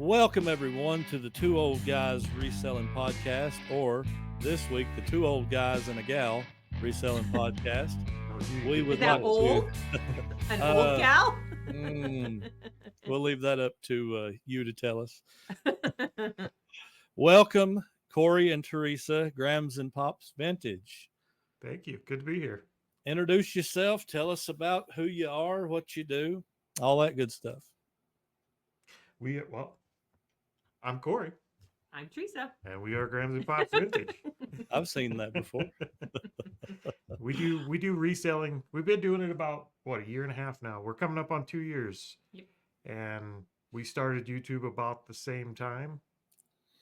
Welcome, everyone, to the Two Old Guys Reselling Podcast, or this week, the Two Old Guys and a Gal Reselling Podcast. We Is would that like old? to. An old gal? We'll leave that up to you to tell us. Welcome, Corey and Teresa, Grams and Pops Vintage. Thank you. Good to be here. Introduce yourself. Tell us about who you are, what you do, all that good stuff. I'm Corey, I'm Teresa. and we are Grams and Pops Vintage. I've seen that before. we do reselling. We've been doing it about a year and a half now. We're coming up on 2 years. Yep. And we started YouTube about the same time.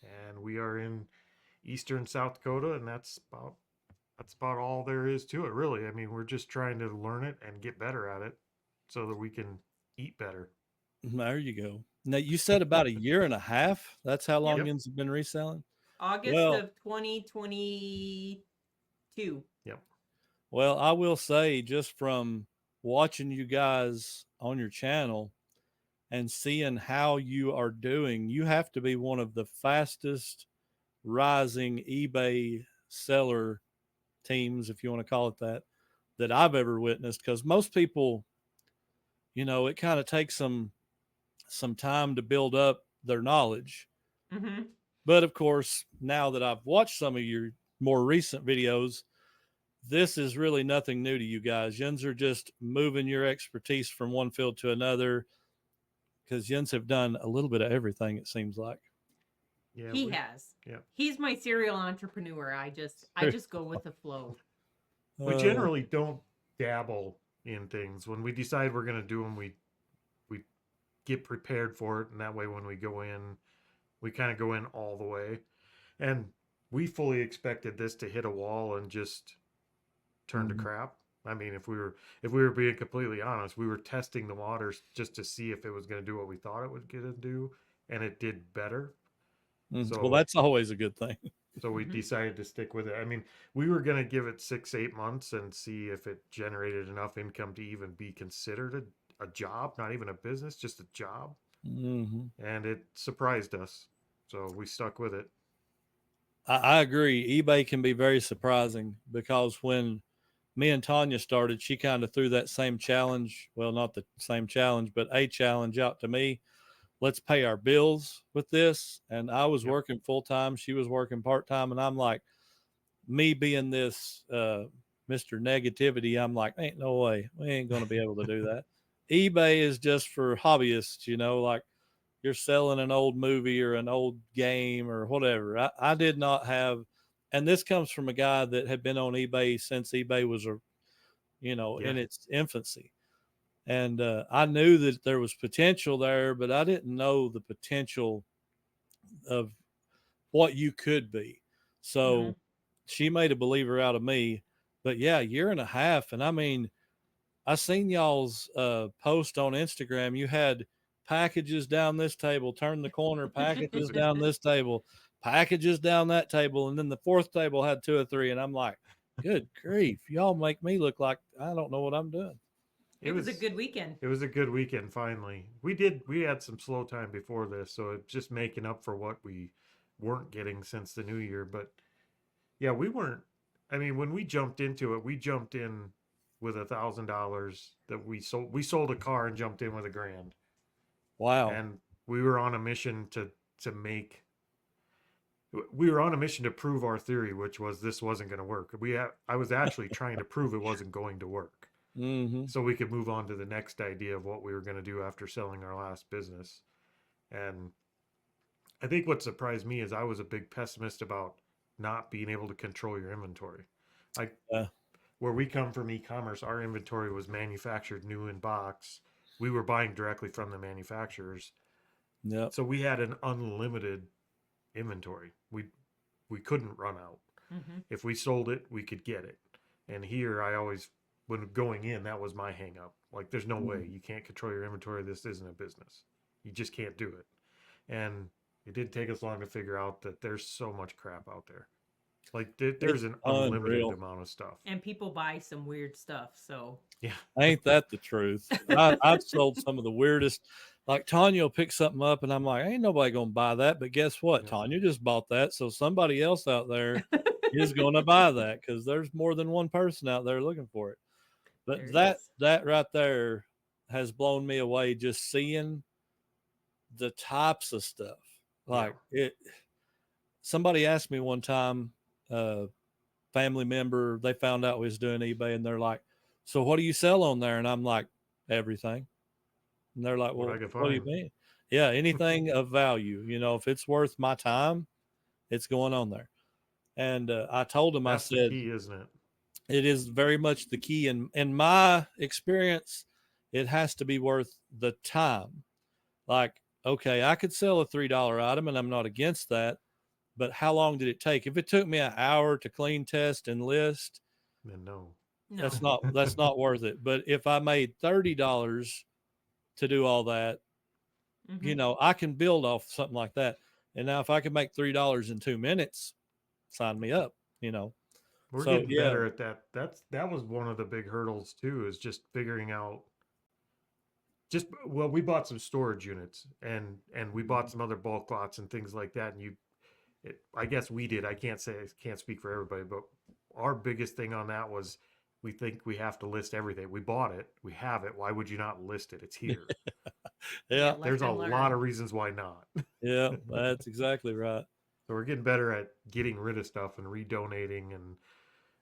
And we are in eastern South Dakota, and that's about all there is to it, really. I mean, we're just trying to learn it and get better at it so that we can eat better. There you go. Now, you said about a year and a half. That's how long Yep. Yins have been reselling? August of 2022. Yep. Well, I will say, just from watching you guys on your channel and seeing how you are doing, you have to be one of the fastest rising eBay seller teams, if you want to call it that I've ever witnessed. Because most people, it kind of takes some time to build up their knowledge. Mm-hmm. But of course, now that I've watched some of your more recent videos, this is really nothing new to you guys. Yins are just moving your expertise from one field to another, because Yins have done a little bit of everything, it seems like. Yeah, he has. Yeah. He's my serial entrepreneur. I just go with the flow. We generally don't dabble in things. When we decide we're going to do them, we get prepared for it, and that way when we go in, we kind of go in all the way. And we fully expected this to hit a wall and just turn to crap. I mean, if we were being completely honest, we were testing the waters just to see if it was going to do what we thought it was going to do, and it did better. So, well, that's always a good thing. So we decided to stick with it. I mean, we were going to give it 6-8 months and see if it generated enough income to even be considered a job, not even a business, just a job. Mm-hmm. And it surprised us. So we stuck with it. I agree. eBay can be very surprising, because when me and Tanya started, she kind of threw that same challenge. Well, not the same challenge, but a challenge out to me. Let's pay our bills with this. And I was working full time. She was working part time. And I'm like, me being this Mr. Negativity, I'm like, ain't no way. We ain't going to be able to do that. eBay is just for hobbyists, like you're selling an old movie or an old game or whatever. I did not have, and this comes from a guy that had been on eBay since eBay was, in its infancy. And I knew that there was potential there, but I didn't know the potential of what you could be. So she made a believer out of me. But yeah, year and a half. And I mean, I seen y'all's post on Instagram. You had packages down this table, turn the corner, packages down this table, packages down that table. And then the fourth table had 2 or 3. And I'm like, good grief. Y'all make me look like I don't know what I'm doing. It was a good weekend. It was a good weekend, finally. We had some slow time before this, so it's just making up for what we weren't getting since the new year. But yeah, we weren't. I mean, when we jumped into it, we jumped in with $1,000 that we sold. We sold a car and jumped in with $1,000. Wow. And we were on a mission to we were on a mission to prove our theory, which was this wasn't going to work. I was actually trying to prove it wasn't going to work. Mm-hmm. So we could move on to the next idea of what we were going to do after selling our last business. And I think what surprised me is I was a big pessimist about not being able to control your inventory. Where we come from e-commerce, our inventory was manufactured new in box. We were buying directly from the manufacturers. Yep. So we had an unlimited inventory. We couldn't run out. Mm-hmm. If we sold it, we could get it. And here when going in, that was my hang up. Like, there's no way you can't control your inventory. This isn't a business. You just can't do it. And it didn't take us long to figure out that there's so much crap out there. Like there's It's an unlimited unreal. amount of stuff. And people buy some weird stuff. So Yeah. Ain't that the truth? I've sold some of the weirdest. Like Tanya will pick something up, and I'm like, ain't nobody gonna buy that. But guess what? Yeah. Tanya just bought that, so somebody else out there is gonna buy that because there's more than one person out there looking for it. But There is. that right there has blown me away. Just seeing the types of stuff. Like it. Somebody asked me one time, family member, they found out we was doing eBay, and they're like, so what do you sell on there? And I'm like, everything. And they're like, well, What I can what do you find. mean? Yeah, anything of value. If it's worth my time, it's going on there. And I told them, That's I the said, key, isn't it? it is very much the key. And in my experience, it has to be worth the time. Like, okay, I could sell a $3 item, and I'm not against that. But how long did it take? If it took me an hour to clean, test, and list, Then no. No. that's not worth it. But if I made $30 to do all that, Mhm. I can build off something like that. And now if I can make $3 in 2 minutes, sign me up, We're So getting yeah, better at that. That was one of the big hurdles too, is just figuring out we bought some storage units and we bought some other bulk lots and things like that. And I guess we did. I can't speak for everybody, but our biggest thing on that was we think we have to list everything. We bought it, we have it. Why would you not list it? It's here. yeah, There's a lesson lot learned. of reasons why not. yeah, that's exactly right. So we're getting better at getting rid of stuff and redonating and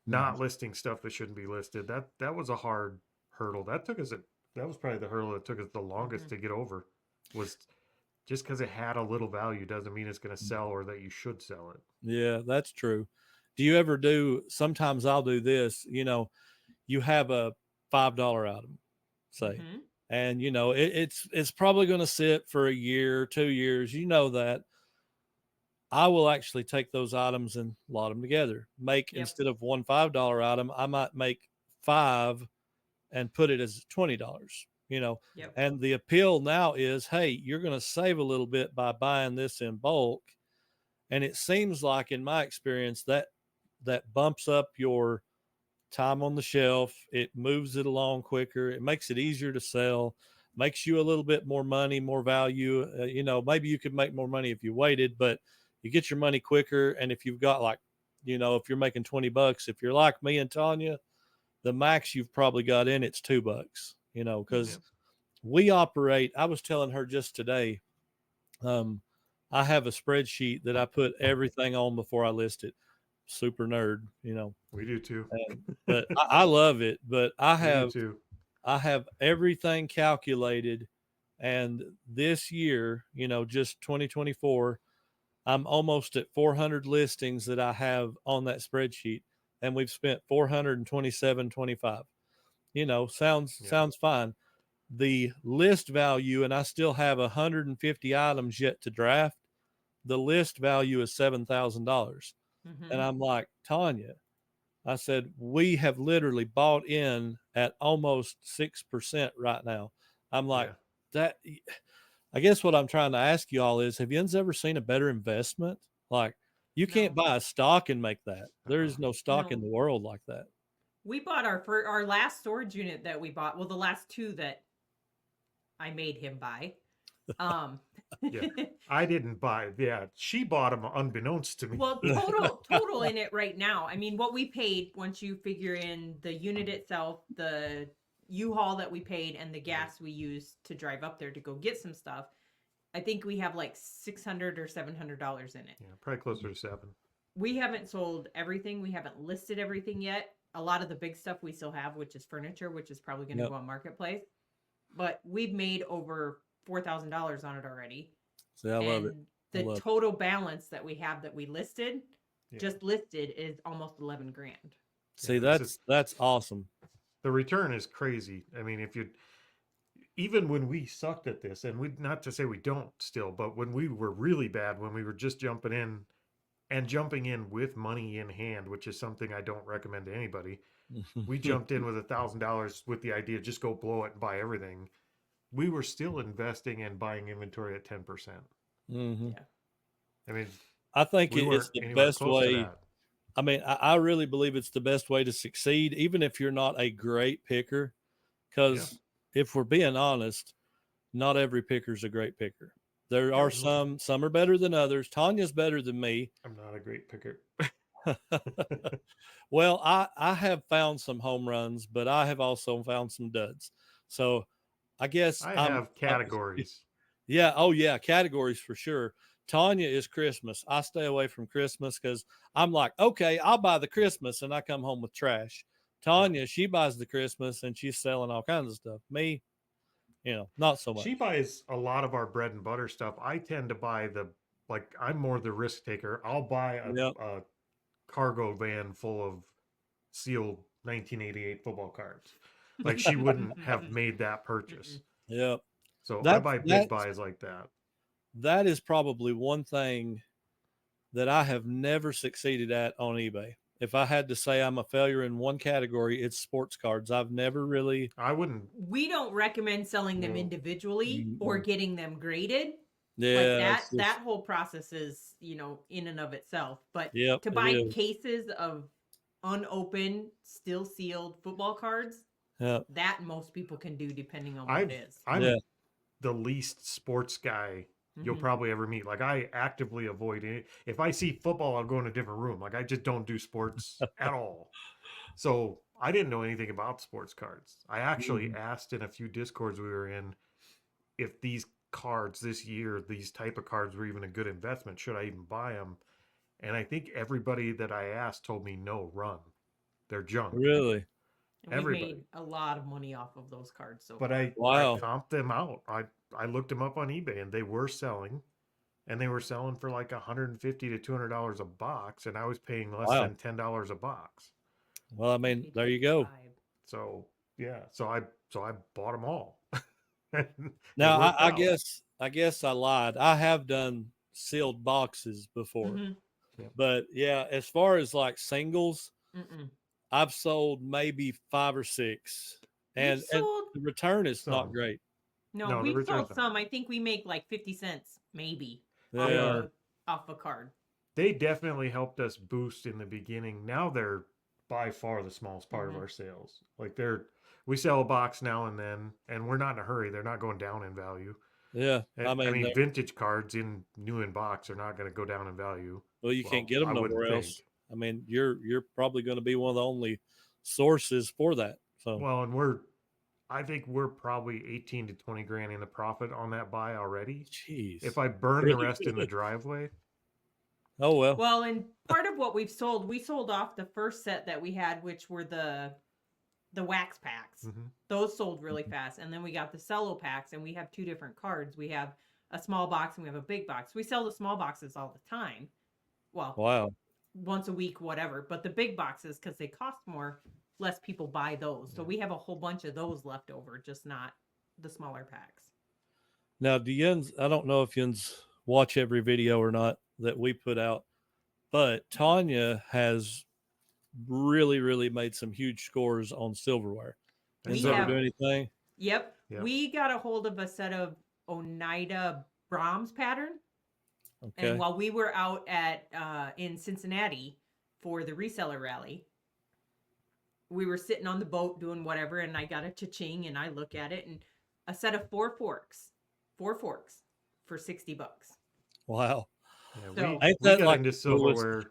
not listing stuff that shouldn't be listed. That was a hard hurdle. That was probably the hurdle that took us the longest Mhm. to get over. Was just because it had a little value doesn't mean it's going to sell or that you should sell it. Yeah, that's true. Do you ever sometimes I'll do this, you have a $5 item, say, Mhm. and it's probably going to sit for a year, 2 years, that. I will actually take those items and lot them together. Yep. Instead of one $5 item, I might make five and put it as $20, Yep. and the appeal now is, hey, you're going to save a little bit by buying this in bulk. And it seems like, in my experience, that bumps up your time on the shelf. It moves it along quicker. It makes it easier to sell, makes you a little bit more money, more value. Maybe you could make more money if you waited, but you get your money quicker. And if you've got if you're making $20, if you're like me and Tanya, the max you've probably got in it's $2, because we operate. I was telling her just today, I have a spreadsheet that I put everything on before I list it. Super nerd, We do too. but I love it. But I We do have too. everything calculated, and this year, just 2024, I'm almost at 400 listings that I have on that spreadsheet, and we've spent 427.25. Sounds fine. The list value, and I still have 150 items yet to draft. The list value is $7,000. And Mhm. I'm like, Tanya, I said, we have literally bought in at almost 6% right now. I'm like, that. I guess what I'm trying to ask you all is, have you ever seen a better investment? Like, you can't No. buy a stock and make that. There is no stock in No. the world like that. We bought our last storage unit that we bought. Well, the last two that I made him buy. Yeah. I didn't buy. Yeah, she bought them unbeknownst to me. Well, total in it right now. I mean, what we paid, once you figure in the unit itself, the U-Haul that we paid, and the gas we used to drive up there to go get some stuff, I think we have like $600 or $700 in it. Yeah, probably closer to 7. We haven't sold everything. We haven't listed everything yet. A lot of the big stuff we still have, which is furniture, which is probably going to Yep. go on Marketplace. But we've made over $4,000 on it already. See, I love it. The love it. total balance that we have that we listed, Yeah. just listed, is almost 11 grand. See, Yeah, that's awesome. The return is crazy. I mean, even when we sucked at this, and not to say we don't still, but when we were really bad, when we were just jumping in with money in hand, which is something I don't recommend to anybody. We jumped in with $1,000 with the idea, just go blow it and buy everything. We were still investing and buying inventory at 10%. Mm-hmm. Yeah. I mean, I think we it's weren't the anywhere best close to way. that. I mean, I really believe it's the best way to succeed, even if you're not a great picker. Because if we're being honest, not every picker is a great picker. There are some are better than others. Tanya's better than me. I'm not a great picker. Well, I have found some home runs, but I have also found some duds. So I guess I have categories. Yeah. Oh, yeah. Categories for sure. Tanya is Christmas. I stay away from Christmas because I'm like, okay, I'll buy the Christmas and I come home with trash. Tanya, she buys the Christmas and she's selling all kinds of stuff. Me, not so much. She buys a lot of our bread and butter stuff. I tend to buy I'm more the risk taker. I'll buy a cargo van full of sealed 1988 football cards. Like she wouldn't have made that purchase. Yep. So I buy big buys like that. That is probably one thing that I have never succeeded at on eBay. If I had to say I'm a failure in one category, it's sports cards. I've never really. I wouldn't. We don't recommend selling them individually or getting them graded. Yeah. Like that whole process is, in and of itself. But Yep, to buy cases of unopened, still sealed football cards, that most people can do depending on what it is. I'm the least sports guy you'll probably ever meet. Like I actively avoid it. If I see football, I'll go in a different room. Like I just don't do sports at all. So I didn't know anything about sports cards. I actually asked in a few Discords we were in if these cards this year, these type of cards were even a good investment. Should I even buy them? And I think everybody that I asked told me no, run. They're junk. Really? And we made a lot of money off of those cards. But I comped them out. I looked them up on eBay and they were selling. And they were selling for like $150 to $200 a box. And I was paying less than $10 a box. Well, I mean, there you go. So, yeah. So I bought them all. Now, I guess I lied. I have done sealed boxes before. But yeah, as far as like singles, I've sold maybe 5 or 6, and the return is not great. No, we've sold some. I think we make like 50 cents maybe off a card. They definitely helped us boost in the beginning. Now they're by far the smallest part of our sales. Like we sell a box now and then, and we're not in a hurry. They're not going down in value. Yeah, I mean vintage cards new in box are not going to go down in value. Well, you can't get them nowhere else. I mean, you're probably going to be one of the only sources for that. So and I think we're probably 18 to 20 grand in the profit on that buy already. Jeez. If I burn the rest in the driveway. Oh well. Well, and part of what we sold off the first set that we had, which were the wax packs. Those sold really fast, and then we got the cello packs, and we have 2 different cards. We have a small box and we have a big box. We sell the small boxes all the time. Well, wow. Once a week, whatever. But the big boxes, because they cost more, less people buy those. So we have a whole bunch of those left over, just not the smaller packs. Now, I don't know if Yuns watch every video or not that we put out, but Tanya has really, really made some huge scores on silverware. Does ever do anything? Yep. We got a hold of a set of Oneida Brahms pattern. Okay. And while we were out in Cincinnati for the reseller rally, we were sitting on the boat doing whatever, and I got a cha-ching, and I look at it, and a set of 4 forks for $60. Wow. Yeah, we got into silverware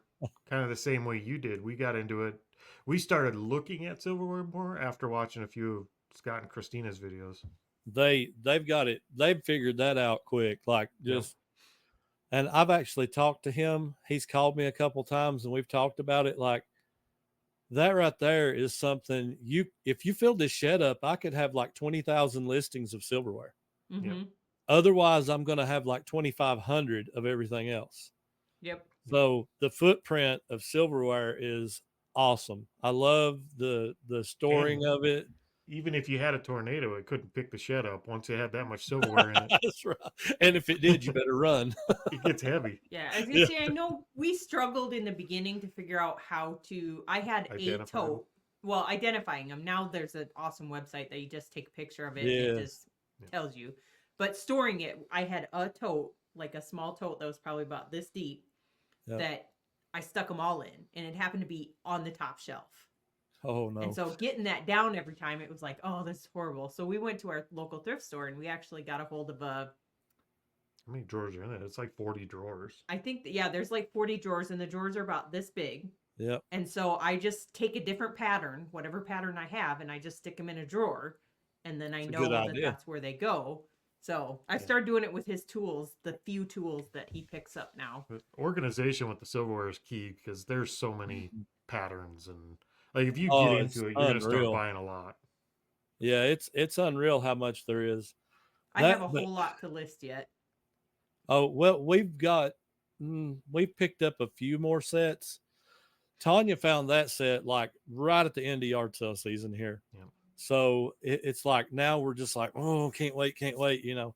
kind of the same way you did. We got into it. We started looking at silverware more after watching a few of Scott and Christina's videos. They've got it. They've figured that out quick. Like just. And I've actually talked to him. He's called me a couple times and we've talked about it. Like that right there is something if you filled this shed up, I could have like 20,000 listings of silverware. Otherwise I'm going to have like 2,500 of everything else. Yep. So the footprint of silverware is awesome. I love the storing of it. Even if you had a tornado, it couldn't pick the shed up once it had that much silverware in it. That's right. And if it did, you better run. It gets heavy. Yeah. I was going to say, I know we struggled in the beginning to figure out how to, I had a tote. Well, identifying them. Now there's an awesome website that you just take a picture of it and it just tells you. But storing it, I had a tote, like a small tote that was probably about this deep that I stuck them all in, and it happened to be on the top shelf. Oh no. And so getting that down every time, it was like, oh, this is horrible. So we went to our local thrift store, and we actually got a hold of How many drawers are in it? It's like 40 drawers. I think, yeah, there's like 40 drawers, and the drawers are about this big. Yep. And so I just take a different pattern, whatever pattern I have, and I just stick them in a drawer. And then I It's a know good that idea. that's where they go. So I started doing it with his tools, the few tools that he picks up now. But organization with the silverware is key because there's so many patterns, and like if you Oh, get it's into it, you're gonna start unreal. buying a lot. Yeah, it's unreal how much there is. I have a whole lot to list yet. Oh, well, we've picked up a few more sets. Tanya found that set like right at the end of yard sale season here. Yeah. So it's like now we're just like, oh, can't wait, you know.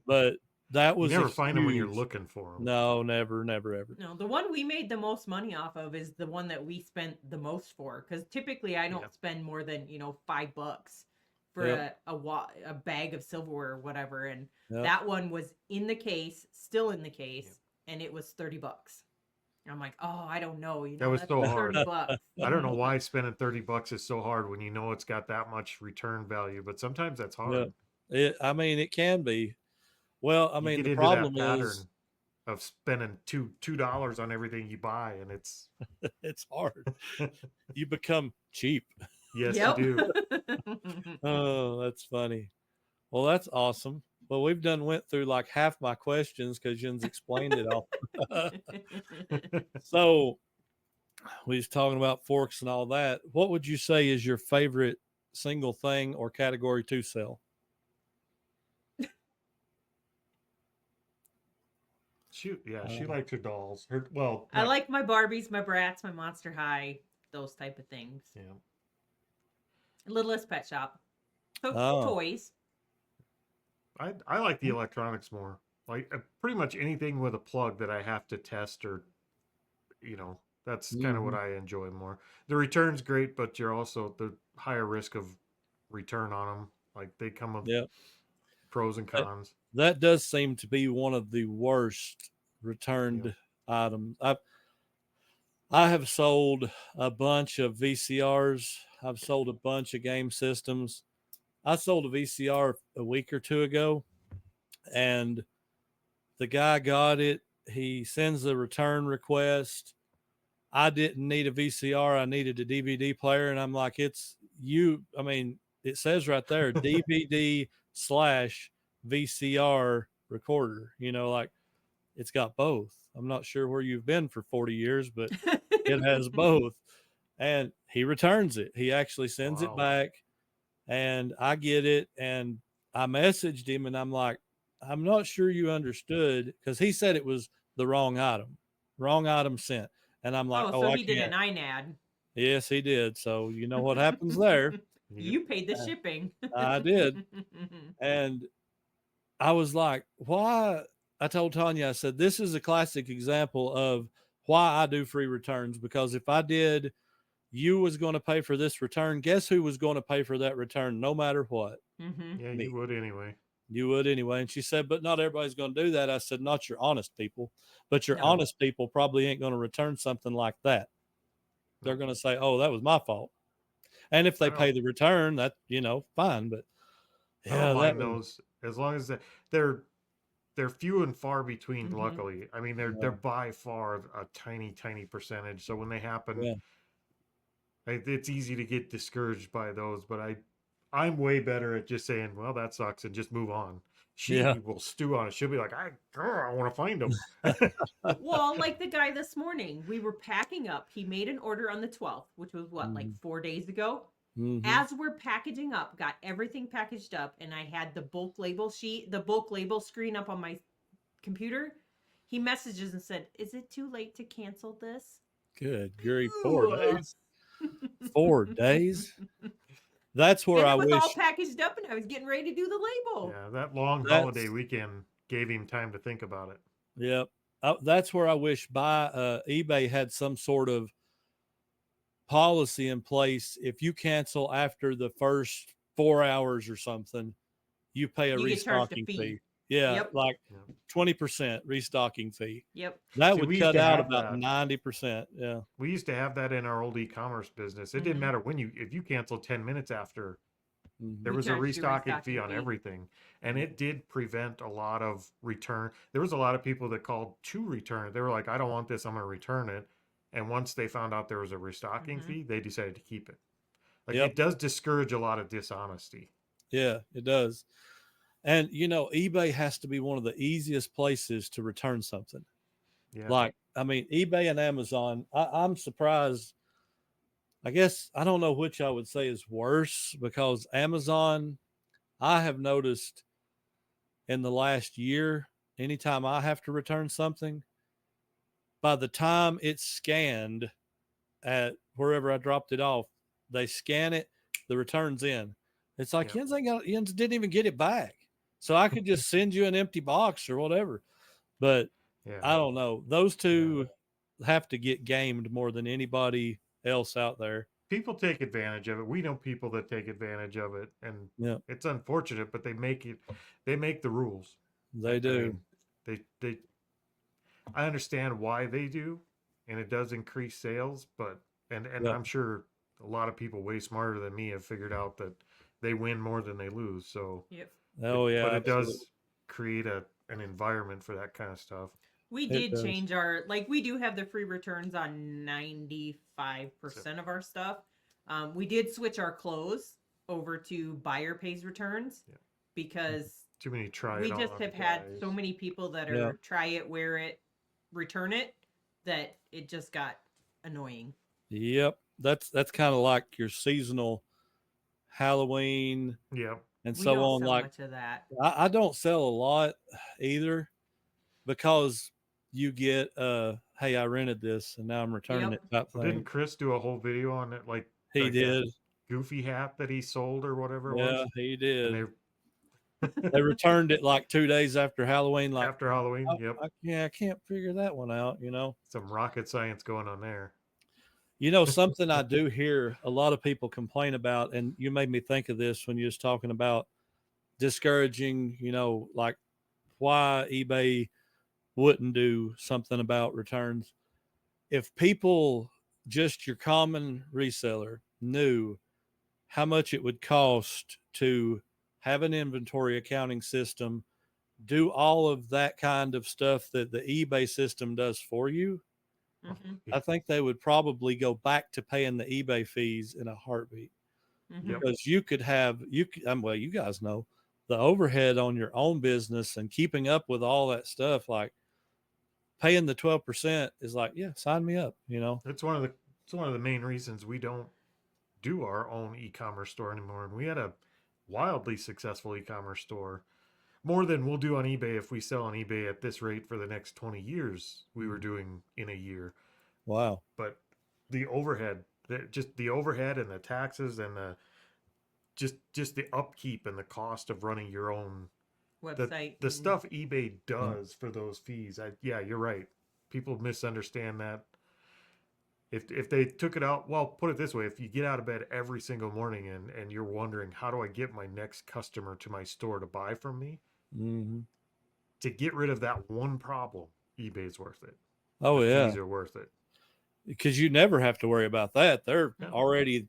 But that was You never find them when you're huge- looking for them. No, never, ever. No, the one we made the most money off of is the one that we spent the most for. Because typically I don't Yep. spend more than, $5 for Yep. a bag of silverware or whatever. And Yep. that one was in the case, still in the case, and it was $30. I'm like, oh, I don't know. That was that's so hard. $30. I don't know why spending $30 is so hard when you know it's got that much return value, but sometimes that's hard. I mean, it can be. Well, I You mean, get the into problem that pattern is of spending $2 on everything you buy, and it's it's hard. You become cheap. yes, Yep. you do. Oh, that's funny. Well, that's awesome. Well, we've went through like half my questions because Jen's explained it all. So we was talking about forks and all that. What would you say is your favorite single thing or category to sell? She likes her dolls. I like my Barbies, my Bratz, my Monster High, those type of things. Yeah. Littlest Pet Shop. Oh. Toys. I like the electronics more. Like pretty much anything with a plug that I have to test or, that's kind of what I enjoy more. The return's great, but you're also the higher risk of return on them. Like they come with pros and cons. That does seem to be one of the worst returned items. I have sold a bunch of VCRs. I've sold a bunch of game systems. I sold a VCR a week or two ago, and the guy got it. He sends the return request. I didn't need a VCR. I needed a DVD player. And I'm like, it says right there, DVD/VCR recorder, like it's got both. I'm not sure where you've been for 40 years, but it has both. And he returns it. He actually sends it back, and I get it. And I messaged him, and I'm like, I'm not sure you understood, because he said it was the wrong item sent. And I'm like, so he did an INAD. Yes, he did. So you know what happens there. You paid the shipping. I did. And I was like, why? I told Tanya, I said, this is a classic example of why I do free returns, because if I did, you was going to pay for this return. Guess who was going to pay for that return no matter what? Yeah, you would anyway. You would anyway. And she said, but not everybody's going to do that. I said, not your honest people, but your honest people probably ain't going to return something like that. They're going to say, oh, that was my fault. And if they pay the return, that, fine. But I don't mind those as long as they're few and far between. Luckily, I mean, they're by far a tiny percentage. So when they happen, it's easy to get discouraged by those. But I'm way better at just saying, well, that sucks, and just move on. She will stew on it. She'll be like, I want to find them. Well, like the guy this morning, we were packing up. He made an order on the 12th, which was like 4 days ago. As we're packaging up, got everything packaged up, and I had the bulk label screen up on my computer. He messages and said, is it too late to cancel this? Good grief, 4 days. 4 days? That's where I wish. It was all packaged up, and I was getting ready to do the label. Yeah, that long holiday weekend gave him time to think about it. Yep. That's where I wish eBay had some sort of policy in place. If you cancel after the first 4 hours or something, you pay a restocking fee. Yeah, Yep. like Yep. 20% restocking fee. Yep. That See, would we used cut to out have about that. 90%. Yeah. We used to have that in our old e-commerce business. It didn't Mhm. matter if you canceled 10 minutes after, there Mhm. was a charged you restocking fee restocking on fee. everything. And Mhm. it did prevent a lot of return. There was a lot of people that called to return it. They were like, I don't want this, I'm going to return it. And once they found out there was a restocking Mhm. fee, they decided to keep it. Like Yep. it does discourage a lot of dishonesty. Yeah, it does. And eBay has to be one of the easiest places to return something. Yeah. Like, I mean, eBay and Amazon, I'm surprised. I guess I don't know which I would say is worse because Amazon, I have noticed in the last year, anytime I have to return something, by the time it's scanned at wherever I dropped it off, they scan it, the return's in. It's like Yeah. Jens didn't even get it back. So I could just send you an empty box or whatever. But Yeah. I don't know. Those two have to get gamed more than anybody else out there. People take advantage of it. We know people that take advantage of it, and Yeah, it's unfortunate, but they make the rules. they I do. mean, they I understand why they do, and it does increase sales, but and Yeah. I'm sure a lot of people way smarter than me have figured out that they win more than they lose. So, Yep. Oh yeah, but it absolutely. does create an environment for that kind of stuff. We It did does. change we do have the free returns on 95% of our stuff. We did switch our clothes over to buyer pays returns Yeah. because Too many try we it just on have had guys. so many people that Yeah. are try it, wear it, return it, that it just got annoying. Yep. That's kind of like your seasonal Halloween Yeah. and We so don't on. sell Like much of that. I don't sell a lot either because you get hey, I rented this and now I'm returning Yep. it type Well, thing. didn't Chris do a whole video on it, like He that did. goofy hat that he sold or whatever it Yeah, was? he And did. they They returned it like 2 days after Halloween. Like, after Halloween, yep. I can't figure that one out. Some rocket science going on there. Something I do hear a lot of people complain about, and you made me think of this when you was talking about discouraging, like why eBay wouldn't do something about returns. If people, just your common reseller, knew how much it would cost to have an inventory accounting system, do all of that kind of stuff that the eBay system does for you, Mm-hmm. I think they would probably go back to paying the eBay fees in a heartbeat. Mm-hmm. Yep. Because you could have well, you guys know the overhead on your own business and keeping up with all that stuff, like paying the 12% is like, yeah, sign me up. It's one of the main reasons we don't do our own e-commerce store anymore. And we had a wildly successful e-commerce store. More than we'll do on eBay if we sell on eBay at this rate for the next 20 years we were doing in a year. Wow. But the overhead, just the overhead and the taxes and the just the upkeep and the cost of running your own Website. the stuff eBay does for those fees. Yeah, you're right. People misunderstand that. If they took it out, well, put it this way: if you get out of bed every single morning and you're wondering how do I get my next customer to my store to buy from me, Mm-hmm. to get rid of that one problem, eBay's worth it. Oh The yeah, fees are worth it. because you never have to worry about that. They're No. already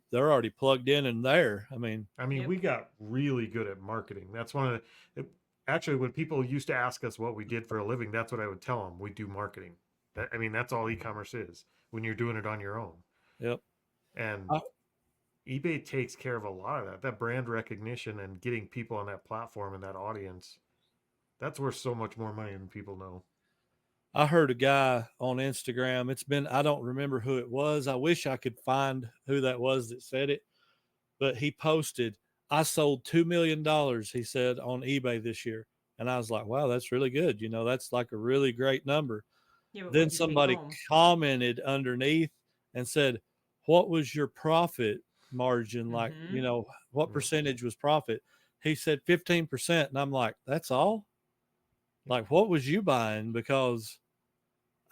plugged in and there. I mean, Yep. We got really good at marketing. That's one of the, actually, when people used to ask us what we did for a living, that's what I would tell them. We do marketing. That's all e-commerce is when you're doing it on your own. yep. And I, eBay takes care of a lot of that brand recognition and getting people on that platform and that audience. That's worth so much more money than people know. I heard a guy on Instagram. I don't remember who it was. I wish I could find who that was that said it, but he posted, I sold $2 million, he said, on eBay this year. And I was like, wow, that's really good. That's like a really great number. Yeah, but Then what'd you take somebody home? commented underneath and said, what was your profit margin? Like, Mhm. what percentage was profit? He said 15%. And I'm like, that's all? Like, what was you buying? Because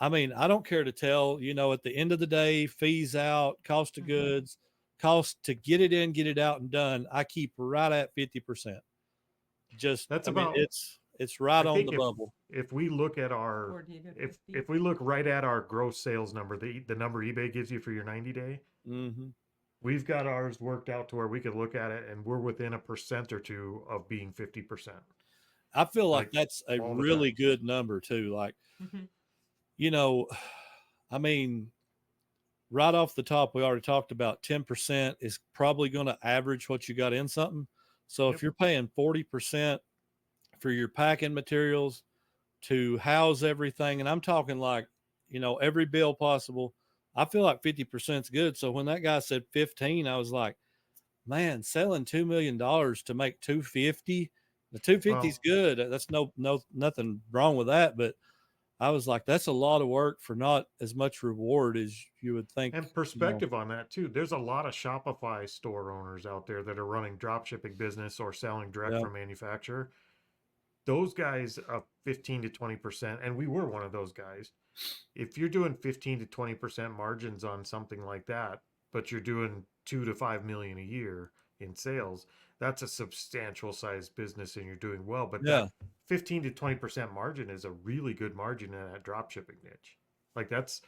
I don't care to tell, at the end of the day, fees out, cost of Mhm. goods, cost to get it in, get it out and done. I keep right at 50%. Just, That's I mean, about It's right I on think the bubble. if we look at our 40 to if 50. if we look right at our gross sales number, the number eBay gives you for your 90-day, Mm-hmm. we've got ours worked out to where we could look at it and we're within a percent or two of being 50%. I feel like Like that's a all the really time. good number too. Like, Mhm. you know, I mean, right off the top, we already talked about 10% is probably going to average what you got in something. So Yep. if you're paying 40% for your packing materials to house everything, and I'm talking like, every bill possible, I feel like 50% is good. So when that guy said 15, I was like, man, selling $2 million to make 250, the 250 is Well, good. That's nothing wrong with that. But I was like, that's a lot of work for not as much reward as you would think. and perspective on that too. There's a lot of Shopify store owners out there that are running drop shipping business or selling direct Yeah. from manufacturer. Those guys of 15 to 20%, and we were one of those guys. If you're doing 15 to 20% margins on something like that, but you're doing 2 to 5 million a year in sales, that's a substantial size business and you're doing well. But Yeah. that 15 to 20% margin is a really good margin in that drop shipping niche. Like that's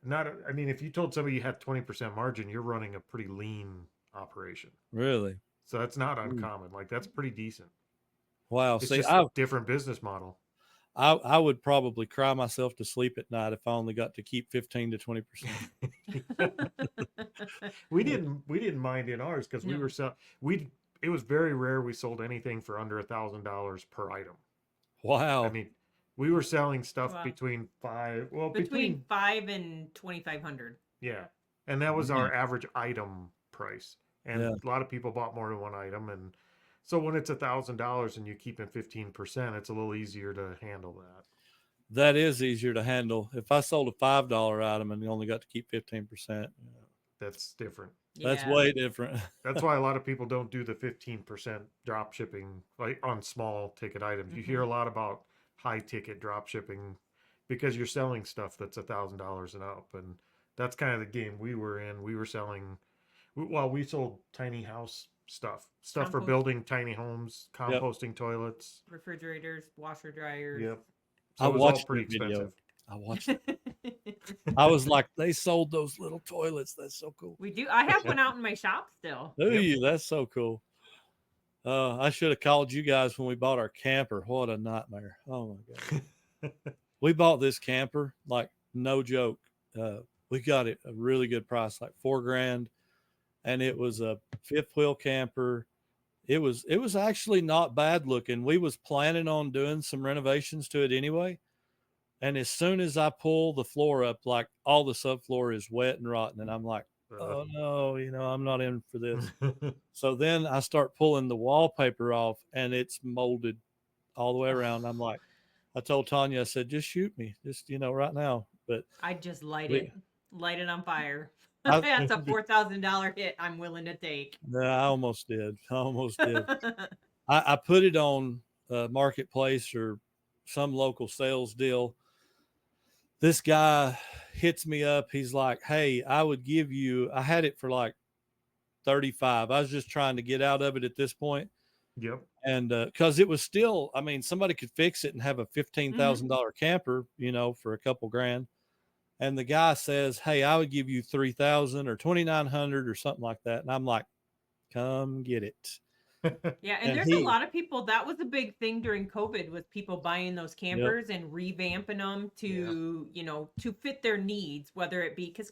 not, I mean, if you told somebody you had 20% margin, you're running a pretty lean operation. Really. So that's not Mm. uncommon. Like that's pretty decent. Wow. It's See, just a different business model. I would probably cry myself to sleep at night if I only got to keep 15 to 20%. we didn't mind in ours because we No. were it was very rare we sold anything for under $1,000 per item. I Wow. mean, we were selling stuff Wow. between between 5 and 2,500. yeah, and that was Man. our average item price. And Yeah. a lot of people bought more than one item, and so when it's $1,000 and you keep it 15%, it's a little easier to handle that. That is easier to handle. If I sold a $5 item and only got to keep 15%, That's different. that's Yeah. way different. That's why a lot of people don't do the 15% drop shipping like on small ticket items. You hear a lot about high ticket drop shipping because you're selling stuff that's $1,000 and up, and that's kind of the game we were in. We were selling, well, we sold tiny house stuff for Compost. building tiny homes, Yep. composting toilets. Refrigerators, washer dryers. Yep. I So it was all watched pretty your video. expensive. I watched it. I was like, they sold those little toilets. That's so cool. We do. I have one out in my shop still. Do Yep. you? That's so cool. I should have called you guys when we bought our camper. What a nightmare. Oh my God. We bought this camper, like no joke. We got it a really good price, like $4,000. And it was a fifth wheel camper. It was actually not bad looking. We was planning on doing some renovations to it anyway. And as soon as I pull the floor up, like all the subfloor is wet and rotten. And I'm like, oh no, I'm not in for this. So then I start pulling the wallpaper off and it's molded all the way around. I'm like, I told Tanya, I said, just shoot me, just, right now. But I just light We- it on fire. I- That's a $4,000 hit I'm willing to take. I almost did. I put it on Marketplace or some local sales deal. This guy hits me up. He's like, hey, I had it for like 35. I was just trying to get out of it at this point. Yep. And because it was still, I mean, somebody could fix it and have a $15,000 camper, for a couple grand. And the guy says, hey, I would give you 3,000 or 2,900 or something like that. And I'm like, come get it. Yeah, and there's a lot of people, that was a big thing during COVID, was people buying those campers and revamping them to, to fit their needs, whether it be, because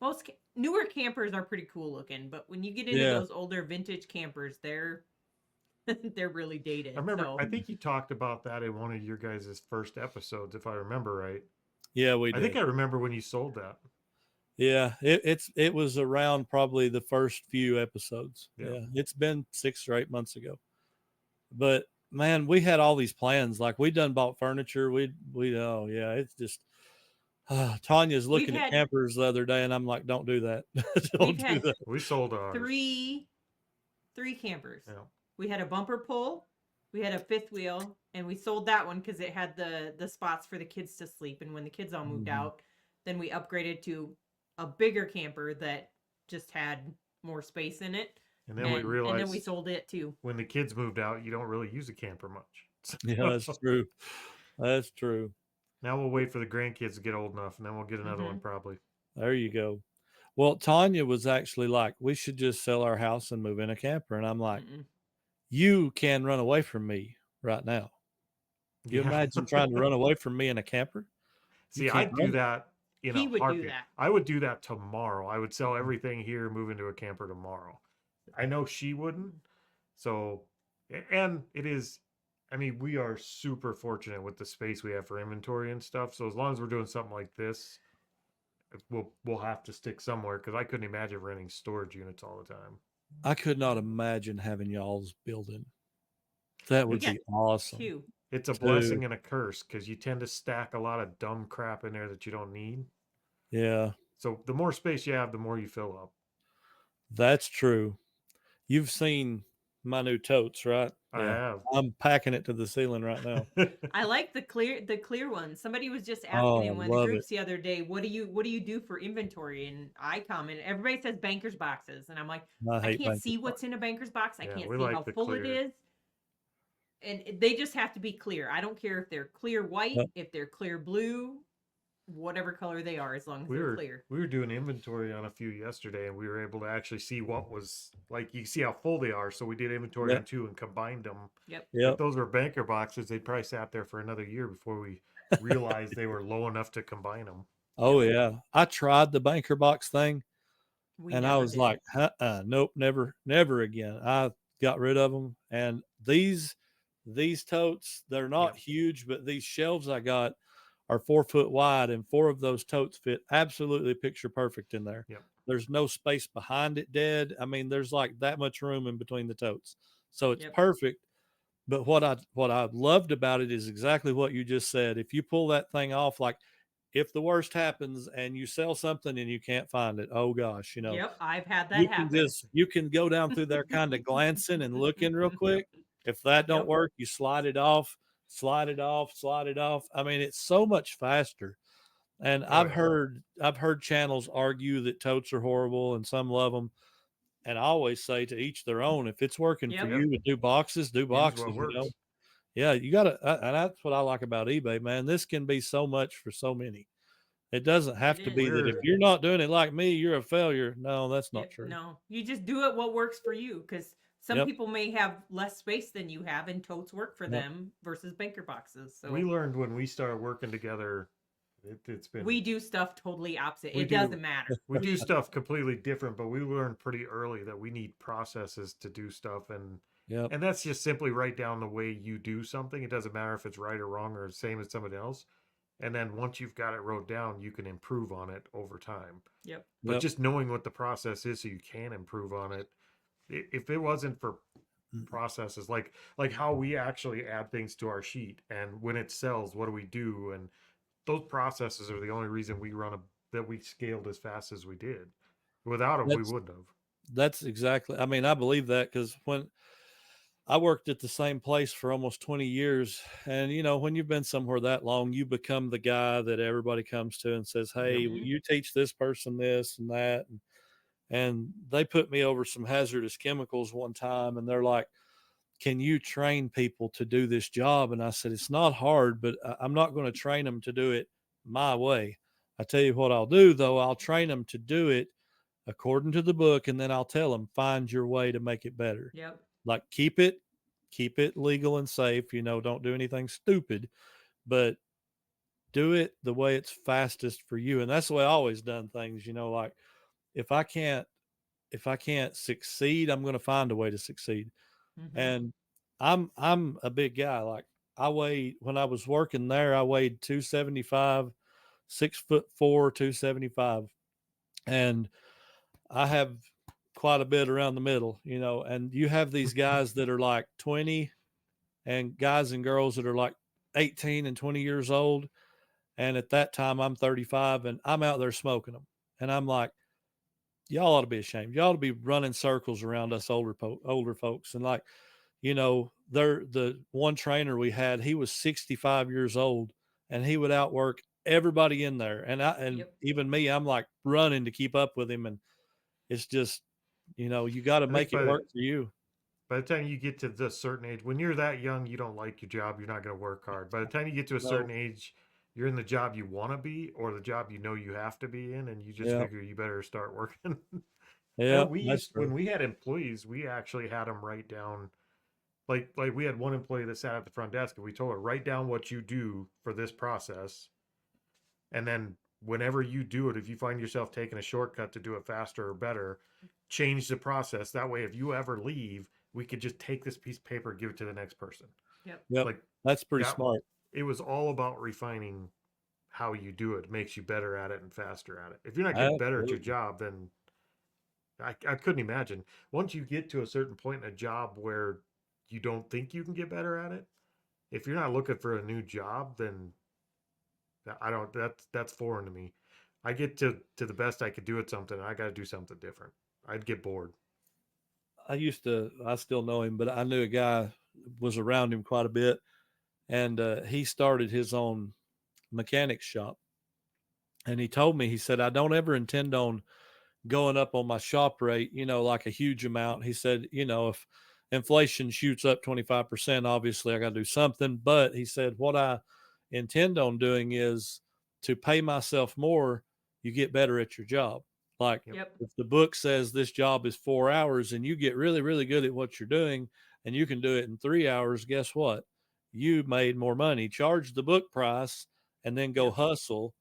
most newer campers are pretty cool looking, but when you get into those older vintage campers, they're really dated. I remember, I think you talked about that in one of your guys' first episodes, if I remember right. Yeah, we did. I think I remember when you sold that. Yeah, it was around probably the first few episodes. Yeah. Yeah, it's been 6 or 8 months ago. But man, we had all these plans. Like we done bought furniture. It's just Tanya's looking at campers the other day, and I'm like, don't do that. Don't do that. We sold ours. Three campers. Yeah. We had a bumper pull, we had a fifth wheel, and we sold that one because it had the spots for the kids to sleep. And when the kids all moved out, then we upgraded to a bigger camper that just had more space in it. And then we and then realized we sold it too. when the kids moved out, you don't really use a camper much. Yeah, that's true. That's true. Now we'll wait for the grandkids to get old enough, and then we'll get another Mm-hmm. one probably. There you go. Well, Tanya was actually like, we should just sell our house and move in a camper. And I'm like, you can run away from me right now. You imagine trying to run away from me in a camper? See, I'd do that in He a would do heartbeat. that. I would do that tomorrow. I would sell everything here, move into a camper tomorrow. I know she wouldn't. So, and it is, I mean, we are super fortunate with the space we have for inventory and stuff. So as long as we're doing something like this, we'll have to stick somewhere, because I couldn't imagine renting storage units all the time. I could not imagine having y'all's building. That would be awesome. Two. It's a blessing and a curse, because you tend to stack a lot of dumb crap in there that you don't need. Yeah. So the more space you have, the more you fill up. That's true. You've seen my new totes, right? I have. I'm packing it to the ceiling right now. I like the clear ones. Somebody was just asking in one of the groups the other day, what do you do for inventory? And I commented, everybody says banker's boxes, and I'm like, I can't see what's in a banker's box. I can't see how full it is. And they just have to be clear. I don't care if they're clear white, if they're clear blue, whatever color they are, as long as they're clear. We were doing inventory on a few yesterday, and we were able to actually see what was, like, you see how full they are. So we did inventory on two and combined them. Yep. If those were banker boxes, they'd probably sat there for another year before we realized they were low enough to combine them. Oh yeah, I tried the banker box thing, and I was like, nope, never again. I got rid of them. And these totes, they're not huge, but these shelves I got are 4 foot wide, and 4 of those totes fit absolutely picture perfect in there. Yep. There's no space behind it dead. I mean, there's like that much room in between the totes. So it's perfect. But what I loved about it is exactly what you just said. If you pull that thing off, like if the worst happens and you sell something and you can't find it, oh gosh, Yep, I've had that happen. You can go down through there kind of glancing and looking real quick. If that don't work, you slide it off. I mean, it's so much faster. And I've heard channels argue that totes are horrible and some love them. And I always say, to each their own. If it's working for you to do boxes, do boxes. You know? Yeah, you gotta, and that's what I like about eBay, man. This can be so much for so many. It doesn't have to be that if you're not doing it like me, you're a failure. No, that's not true. No, you just do it what works for you, because some people may have less space than you have, and totes work for them versus banker boxes. So we learned when we started working together, it's been, we do stuff totally opposite. It doesn't matter. We do stuff completely different, but we learned pretty early that we need processes to do stuff, and that's just simply write down the way you do something. It doesn't matter if it's right or wrong or the same as somebody else. And then once you've got it wrote down, you can improve on it over time. But just knowing what the process is so you can improve on it. If it wasn't for processes like how we actually add things to our sheet, and when it sells, what do we do? And those processes are the only reason that we scaled as fast as we did. Without them, we wouldn't have. That's exactly. I mean, I believe that, because when I worked at the same place for almost 20 years, and when you've been somewhere that long, you become the guy that everybody comes to and says, "Hey, will you teach this person this and that?" And they put me over some hazardous chemicals one time, and they're like, "Can you train people to do this job?" And I said, "It's not hard, but I'm not going to train them to do it my way. I tell you what I'll do, though. I'll train them to do it according to the book, and then I'll tell them, find your way to make it better. Like keep it legal and safe. Don't do anything stupid, but do it the way it's fastest for you." And that's the way I always done things. Like if I can't succeed, I'm going to find a way to succeed. And I'm a big guy. Like when I was working there, I weighed 275, 6'4", 275. And I have quite a bit around the middle, and you have these guys that are like 20, and guys and girls that are like 18 and 20 years old. And at that time I'm 35, and I'm out there smoking them. And I'm like, y'all ought to be ashamed. Y'all ought to be running circles around us older folks. And like, the one trainer we had, he was 65 years old, and he would outwork everybody in there. And even me, I'm like running to keep up with him. And it's just, You got to I think make it work for you. by the time you get to the certain age, when you're that young, you don't like your job, you're not going to work hard. By the time you get to a certain No. age, you're in the job you want to be or the job you have to be in, and you just Yeah. figure you better start working. Yeah, we that's used when true. we had employees, we actually had them write down like we had one employee that sat at the front desk and we told her write down what you do for this process, and then whenever you do it, if you find yourself taking a shortcut to do it faster or better, change the process. That way, if you ever leave, we could just take this piece of paper and give it to the next person. Yep. Yep, Like that's pretty that, smart. it was all about refining how you do it. It makes you better at it and faster at it. If you're not getting better at your Absolutely. job, then I couldn't imagine. Once you get to a certain point in a job where you don't think you can get better at it, if you're not looking for a new job, then I don't. That's foreign to me. I get to the best I could do at something, and I got to do something different. I'd get bored. I still know him, but I knew a guy was around him quite a bit, and he started his own mechanics shop. And he told me, he said, I don't ever intend on going up on my shop rate, like a huge amount. He said, if inflation shoots up 25%, obviously I got to do something. But he said, what I intend on doing is to pay myself more, you get better at your job. Like Yep. if the book says this job is 4 hours and you get really, really good at what you're doing and you can do it in 3 hours, guess what? You made more money. Charge the book price and then go hustle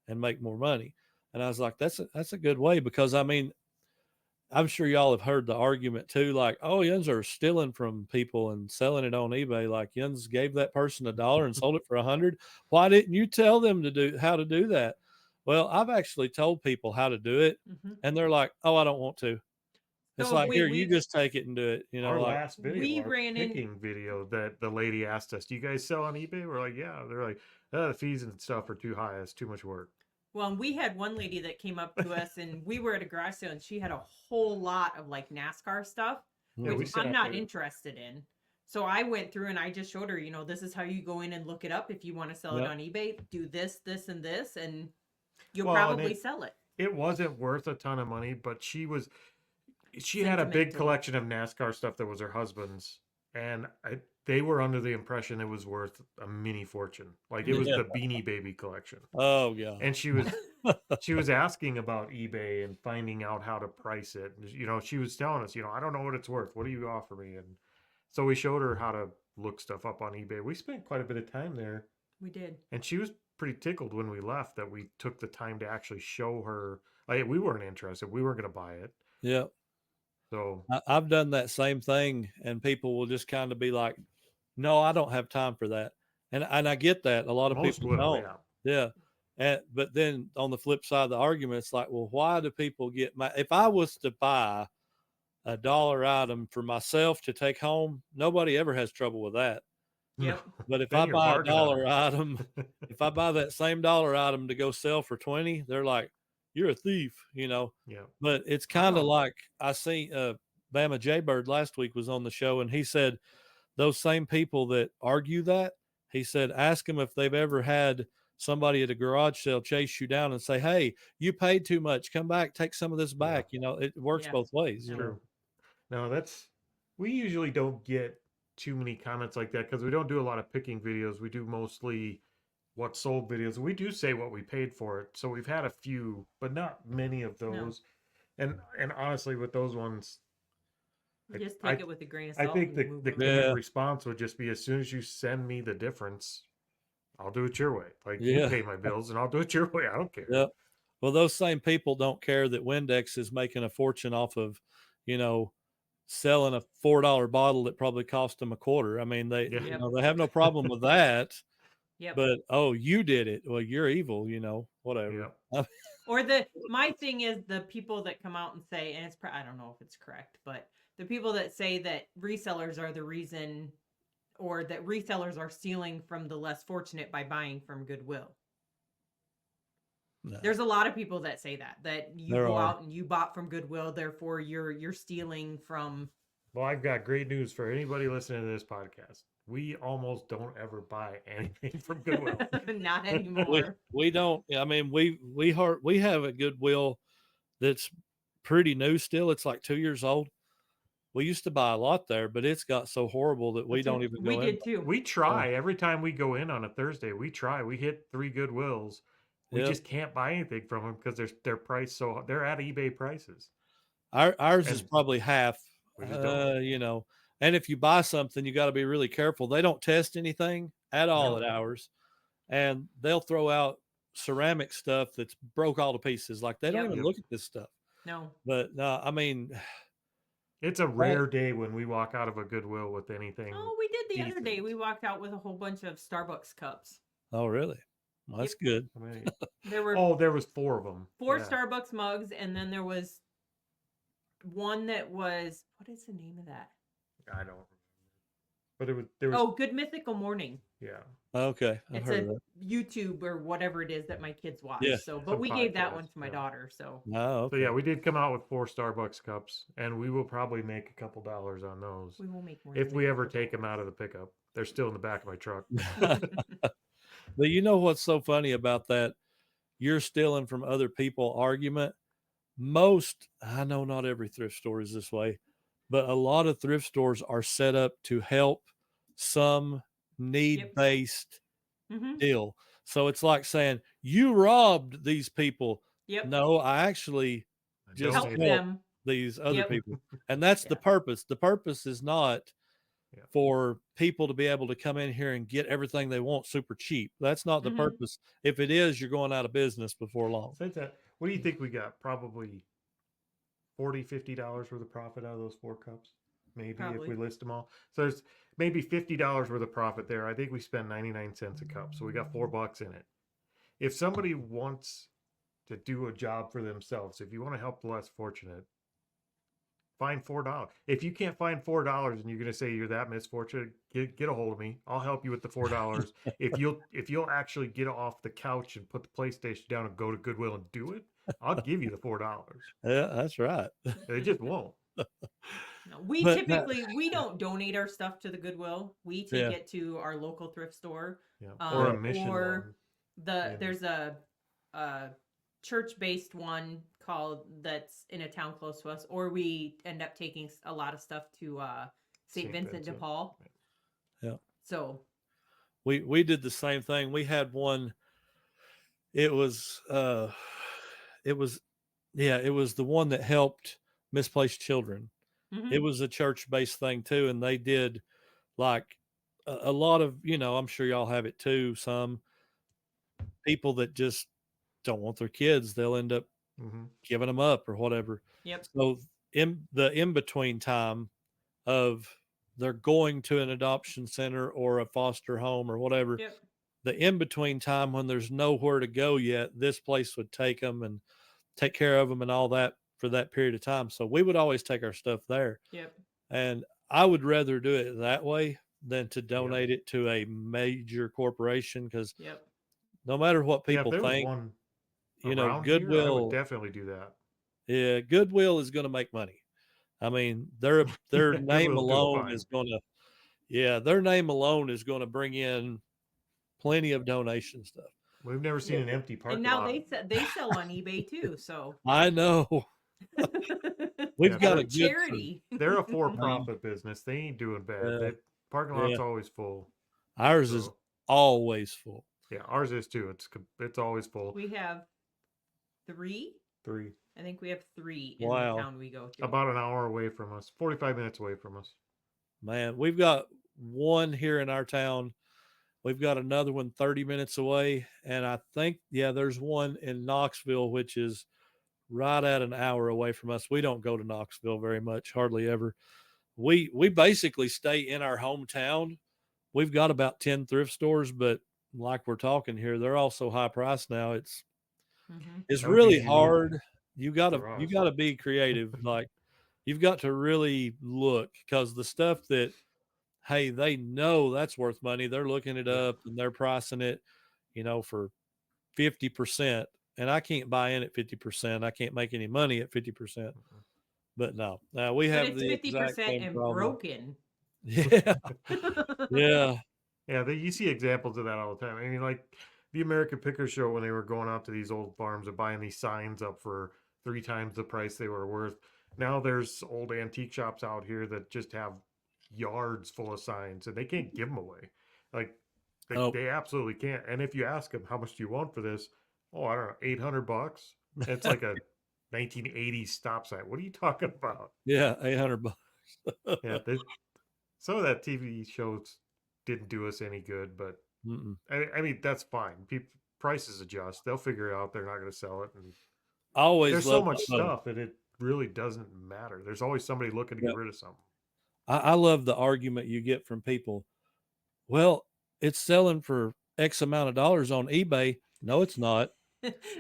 and make more money. And I was like, that's a good way, because I mean, I'm sure y'all have heard the argument too, like, oh, yuns are stealing from people and selling it on eBay. Like yuns gave that person $1 and sold it for 100. Why didn't you tell them to do how to do that? Well, I've actually told people how to do it, and they're like, oh, I don't want to. It's So like, here, you we just take it and do it. Our Like last video, we our ran in. picking video, that the lady asked us, "Do you guys sell on eBay?" We're like, "Yeah." They're like, "The fees and stuff are too high. It's too much work." Well, we had one lady that came up to us, and we were at a garage sale, and she had a whole lot of like NASCAR stuff, Yeah, we which sat I'm out not there. interested in. So I went through and I just showed her, this is how you go in and look it up. If you want to sell it Yep. on eBay, do this, this, and this, and you'll Well, and probably sell it. It wasn't worth a ton of money, but she had a big Sentimental. collection of NASCAR stuff that was her husband's, and they were under the impression it was worth a mini fortune. Like it was Yeah. the Beanie Baby collection. Oh yeah. And she was asking about eBay and finding out how to price it. She was telling us, I don't know what it's worth. What do you offer me? And so we showed her how to look stuff up on eBay. We spent quite a bit of time there. We did. And she was pretty tickled when we left that we took the time to actually show her. Like, we weren't interested. We weren't going to buy it. Yeah. So I've done that same thing, and people will just kind of be like, no, I don't have time for that. And I get that. A lot of most people will, don't. yeah. Yeah. But then on the flip side of the argument, it's like, well, why do people get if I was to buy a $1 item for myself to take home, nobody ever has trouble with that. Yep. But if Then I you're buy a bargaining on $1 it. item, if I buy that same $1 item to go sell for 20, they're like, you're a thief, Yeah. But it's kind of know. like I seen Bama Jaybird last week was on the show, and he said those same people that argue that, he said, ask them if they've ever had somebody at a garage sale chase you down and say, hey, you paid too much, come back, take some of this back. It works both ways. True. No, we usually don't get too many comments like that because we don't do a lot of picking videos. We do mostly what sold videos. We do say what we paid for it. So we've had a few, but not many of those. And honestly, with those ones, just take it with a grain of salt. I think the move on. canned response would just be, as soon as you send me the difference, I'll do it your way. Like, you pay my bills and I'll do it your way. I don't care. Yeah. Well, those same people don't care that Windex is making a fortune off of, selling a $4 bottle that probably cost them $0.25. I mean, they they have no problem with that. Yep. But you did it. Well, you're evil, whatever. Yep. Or my thing is the people that come out and say, and I don't know if it's correct, but the people that say that resellers are the reason, or that resellers are stealing from the less fortunate by buying from Goodwill. No. There's a lot of people that say that you go out and you bought from Goodwill, therefore you're stealing from. Well, I've got great news for anybody listening to this podcast. We almost don't ever buy anything from Goodwill. Not anymore. We don't. I mean, we have a Goodwill that's pretty new still. It's like 2 years old. We used to buy a lot there, but it's got so horrible that we That's don't it. even We go in. did too. We try every time we go in on a Thursday. We hit 3 Goodwills. We Yep. just can't buy anything from them because they're priced they're at eBay prices. Ours is And probably half, we just don't. you know, and if you buy something, you got to be really careful. They don't test anything at all No. at ours, and they'll throw out ceramic stuff that's broke all to pieces. Like they don't Yep. even Yep. look at this stuff. No. But no, I mean, It's a rare day when we walk out of a Goodwill with anything. Oh, we did the other day. decent. We walked out with a whole bunch of Starbucks cups. oh really? Well, that's good. I mean, There were there was 4 of them. 4 Starbucks mugs, and then there was one that was, what is the name of that? I don't remember. But there was Oh, Good Mythical Morning. yeah. Okay, I've It's heard a of that. YouTube or whatever it is that my kids watch. Yeah. So, but Some we gave that podcast, one to my yeah. daughter. So, Oh, okay. So yeah, we did come out with 4 Starbucks cups, and we will probably make a couple dollars on those we will make more. if than we a ever couple take them dollars. out of the pickup. They're still in the back of my truck. But you know what's so funny about that? You're stealing from other people argument. Most, I know not every thrift store is this way, but a lot of thrift stores are set up to help some need-based Mhm. deal. So it's like saying, you robbed these people. Yep. No, I actually just Help Donate help them. these other Yep. people. And that's the Yeah. purpose. The purpose is not Yeah. for people to be able to come in here and get everything they want super cheap. That's not the Mhm. purpose. If it is, you're going out of business before long. Since that, what do you think we got? Probably $40, $50 worth of profit out of those 4 cups, maybe if Probably. we list them all. So there's maybe $50 worth of profit there. I think we spend 99 cents a cup, so we got $4 in it. If somebody wants to do a job for themselves, if you want to help the less fortunate, find $4. If you can't find $4 and you're going to say you're that misfortunate, get a hold of me. I'll help you with the $4. if you'll actually get off the couch and put the PlayStation down and go to Goodwill and do it, I'll give you the $4. Yeah, that's right. They just won't. No, we But typically we don't donate our stuff to the Goodwill. We take Yeah. it to our local thrift store. Yeah. Or a Um, mission or one. There's a church-based one that's in a town close to us, or we end up taking a lot of stuff to St. Vincent de Paul. Yeah. So we did the same thing. We had one. It was the one that helped misplaced children. mhm. It was a church-based thing too, and they did like a lot of, I'm sure y'all have it too. Some people that just don't want their kids, they'll end up Mhm. giving them up or whatever. Yep. So in between time of they're going to an adoption center or a foster home or whatever, Yep. the in between time when there's nowhere to go yet, this place would take them and take care of them and all that for that period of time. So we would always take our stuff there. Yep. And I would rather do it that way than to donate it to a major corporation, because Yep. no matter what Yeah, if people there was think, one you know, around here, I Goodwill, would definitely do that. yeah, Goodwill is going to make money. I mean, their name Goodwill's doing alone fine. is going to, their name alone is going to bring in plenty of donation stuff. We've never seen an empty parking And now lot. they sell on eBay too. So I know. We've Yeah, got they're a a good charity. They're a for-profit business. They ain't doing bad. Yeah. The parking lot's Yeah. always full. Ours is So, always full. yeah, ours is too. It's always full. We have 3. 3 I think we have 3 in Wow. the town we go to. about an hour away from us. 45 minutes away from us. Man, we've got one here in our town. We've got another one 30 minutes away. And I think, there's one in Knoxville, which is right at an hour away from us. We don't go to Knoxville very much, hardly ever. We basically stay in our hometown. We've got about 10 thrift stores, but like we're talking here, they're all so high priced now. It's Mhm. it's That would be really unique hard. You for gotta us. be creative. Like you've got to really look, because the stuff that, hey, they know that's worth money. They're looking it Yeah. up and they're pricing it, for 50%. And I can't buy in at 50%. I can't make any money at 50%. Mhm. But no, we But have it's the exact 50% same and problem. broken. Yeah, yeah, Yeah, you see examples of that all the time. I mean, like the American Picker Show, when they were going out to these old farms and buying these signs up for 3 times the price they were worth. Now there's old antique shops out here that just have yards full of signs and they can't give them away. Like Oh, they absolutely can't. And if you ask them, how much do you want for this? Oh, I don't know, $800. It's like a 1980s stop sign. What are you talking about? yeah, $800. Yeah, some of that TV shows didn't do us any good, but Mm-mm. I mean that's fine. People prices adjust. They'll figure it out. They're not going to sell it, and I always there's so love. much stuff, and it really doesn't matter. There's always somebody looking to Yeah, get rid of something. I love the argument you get from people. Well, it's selling for X amount of dollars on eBay. No, it's not.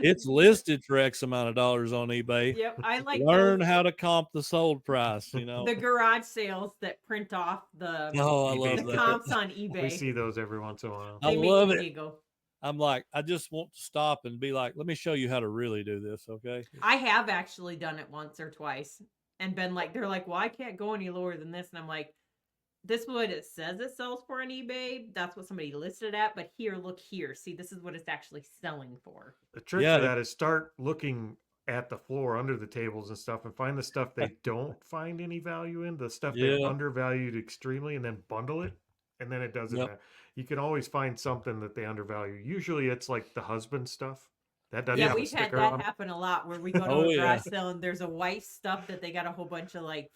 It's listed for X amount of dollars on eBay. Yep, I like Learn those, how to comp the sold price, you know. the garage sales that print off the Oh, I eBay love the that. comps on We eBay. see those every once in a while. I They make love me it. giggle. I'm like, I just want to stop and be like, let me show you how to really do this, okay? I have actually done it once or twice and been like, they're like, well, I can't go any lower than this. And I'm like, this is what it says it sells for on eBay. That's what somebody listed at. But here, look here. See, this is what it's actually selling for. The trick Yeah. for that is start looking at the floor under the tables and stuff and find the stuff they don't find any value in, the stuff they Yeah. undervalued extremely, and then bundle it. And then it doesn't Yep. matter. You can always find something that they undervalue. Usually it's like the husband stuff. That doesn't Yeah, have a we've had sticker that on. happen a lot where we go to Oh, a yeah. garage sale and there's a wife stuff that they got a whole bunch of like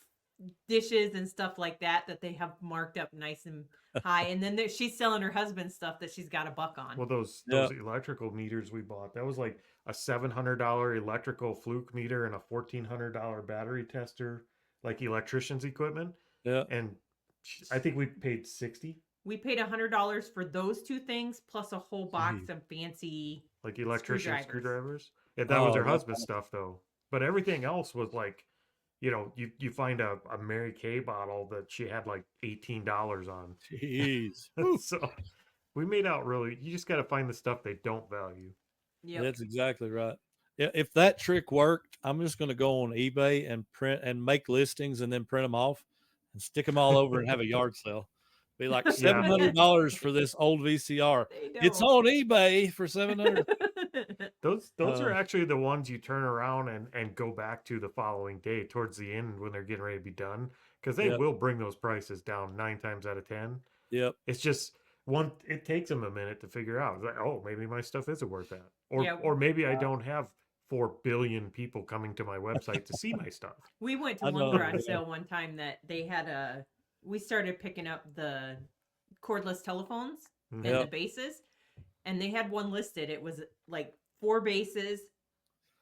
dishes and stuff like that they have marked up nice and high. And then she's selling her husband's stuff that she's got a buck on. Well, those electrical meters we bought, that was like a $700 electrical fluke meter and a $1,400 battery tester, like electrician's equipment. Yeah. And I think we paid 60, We paid $100 for those two things plus a whole box of fancy. like electrician screwdrivers. Yeah, that Oh, was her that's husband's stuff though. But everything else was like, you know, you find a Mary Kay bottle that she had like $18 on. Jeez. So we made out really, you just got to find the stuff they don't value. Yep. That's exactly right. If that trick worked, I'm just going to go on eBay and print and make listings and then print them off and stick them all over and have a yard sale. Be like $700 for this old VCR. It's on eBay for $700. Those are actually the ones you turn around and go back to the following day towards the end when they're getting ready to be done, because they will bring those prices down 9 times out of 10. Yep. It's just it takes them a minute to figure out. It's like, oh, maybe my stuff isn't worth that, or maybe I don't have 4 billion people coming to my website to see my stuff. We went to one garage sale one time that they had we started picking up the cordless telephones and the bases, and they had one listed. It was like 4 bases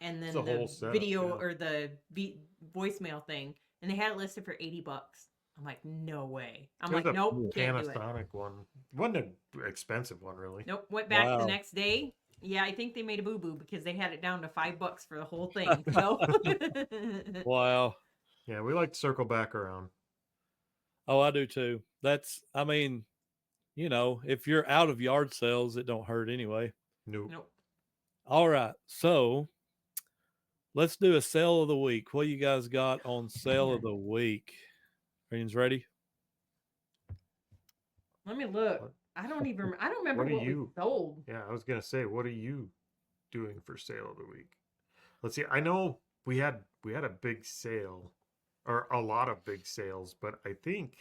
and then the whole setup, video or the voicemail thing, and they had it listed for $80. I'm like, no way. I'm like, nope, can't do it. Panasonic one wasn't an expensive one, really. Nope. Went back the next day. Yeah, I think they made a boo boo because they had it down to $5 for the whole thing. So, wow. Yeah, we like to circle back around. Oh, I do too. I mean, you know, if you're out of yard sales, it don't hurt anyway. Nope. All right. So let's do a sale of the week. What you guys got on sale of the week? Are you ready? Let me look. I don't remember what we sold. Yeah, I was going to say, what are you doing for sale of the week? Let's see. I know we had a big sale, or a lot of big sales, but I think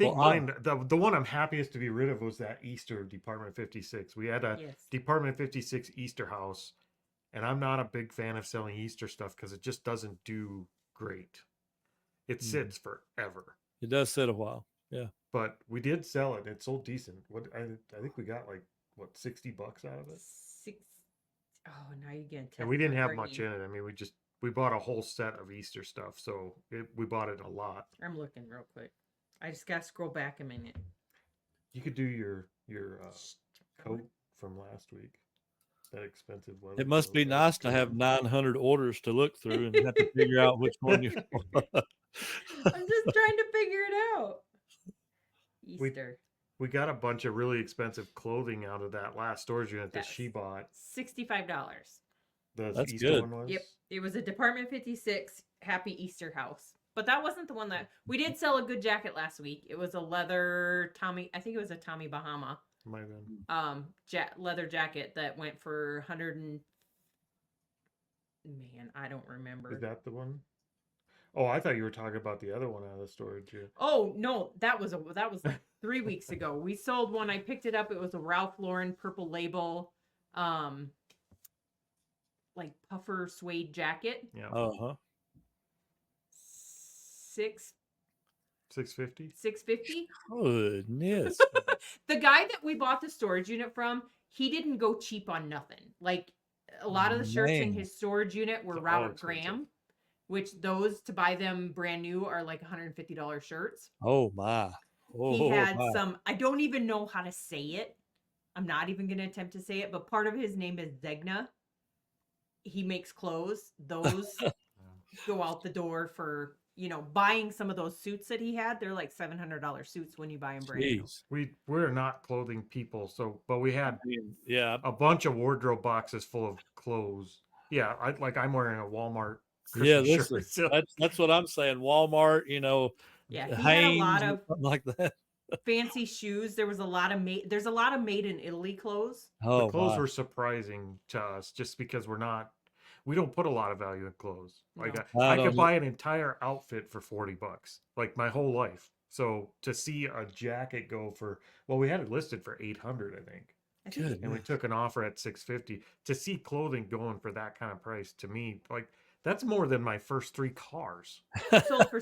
mine, the one I'm happiest to be rid of was that Easter Department 56. We had a Department 56 Easter house, and I'm not a big fan of selling Easter stuff because it just doesn't do great. It sits forever. It does sit a while. Yeah. But we did sell it. It sold decent. I think we got like $60 out of it. Oh, now you're getting. And we didn't have much in it. I mean, we bought a whole set of Easter stuff, so we bought it a lot. I'm looking real quick. I just gotta scroll back a minute. You could do your coat from last week. That expensive one. It must be nice to have 900 orders to look through and have to figure out which one you're. I'm just trying to figure it out. Easter. We got a bunch of really expensive clothing out of that last storage unit that she bought. $65. That's Easter good. One was? Yep. It was a Department 56 Happy Easter house. But that wasn't the one that we did sell a good jacket last week. It was a leather Tommy, I think it was a Tommy Bahama. Might have been. Leather jacket that went for $150 Man, I don't remember. Is that the one? Oh, I thought you were talking about the other one out of the storage. Yeah. Oh no, that was like 3 weeks ago. We sold one. I picked it up. It was a Ralph Lauren purple label, like puffer suede jacket. Yeah. Uh-huh. Six 650. $650. Goodness. The guy that we bought the storage unit from, he didn't go cheap on nothing. Like a lot of the shirts in Man. his storage unit were They're all Robert expensive. Graham, which those to buy them brand new are like $150 shirts. Oh my. Oh He had my. some, I don't even know how to say it. I'm not even going to attempt to say it, but part of his name is Zegna. He makes clothes. Those go out the door for, buying some of those suits that he had. They're like $700 suits when you buy them brand new. Jeez. We're not clothing people, but we had I mean, yeah. a bunch of wardrobe boxes full of clothes. Yeah, I'm wearing a Walmart Yeah, Christmas this shirt. is that's what I'm saying. Walmart, Yeah, he had a Hanes, lot of something like that. fancy shoes. There was a lot of there's a lot of made in Italy clothes. Oh, The clothes my. were surprising to us just because we don't put a lot of value in clothes. Like No. I don't could know. buy an entire outfit for $40, like my whole life. So to see a jacket go for, well, we had it listed for 800, I think, I think Good. and we took an offer at 650. To see clothing going for that kind of price, to me, like that's more than my first 3 cars. it sold for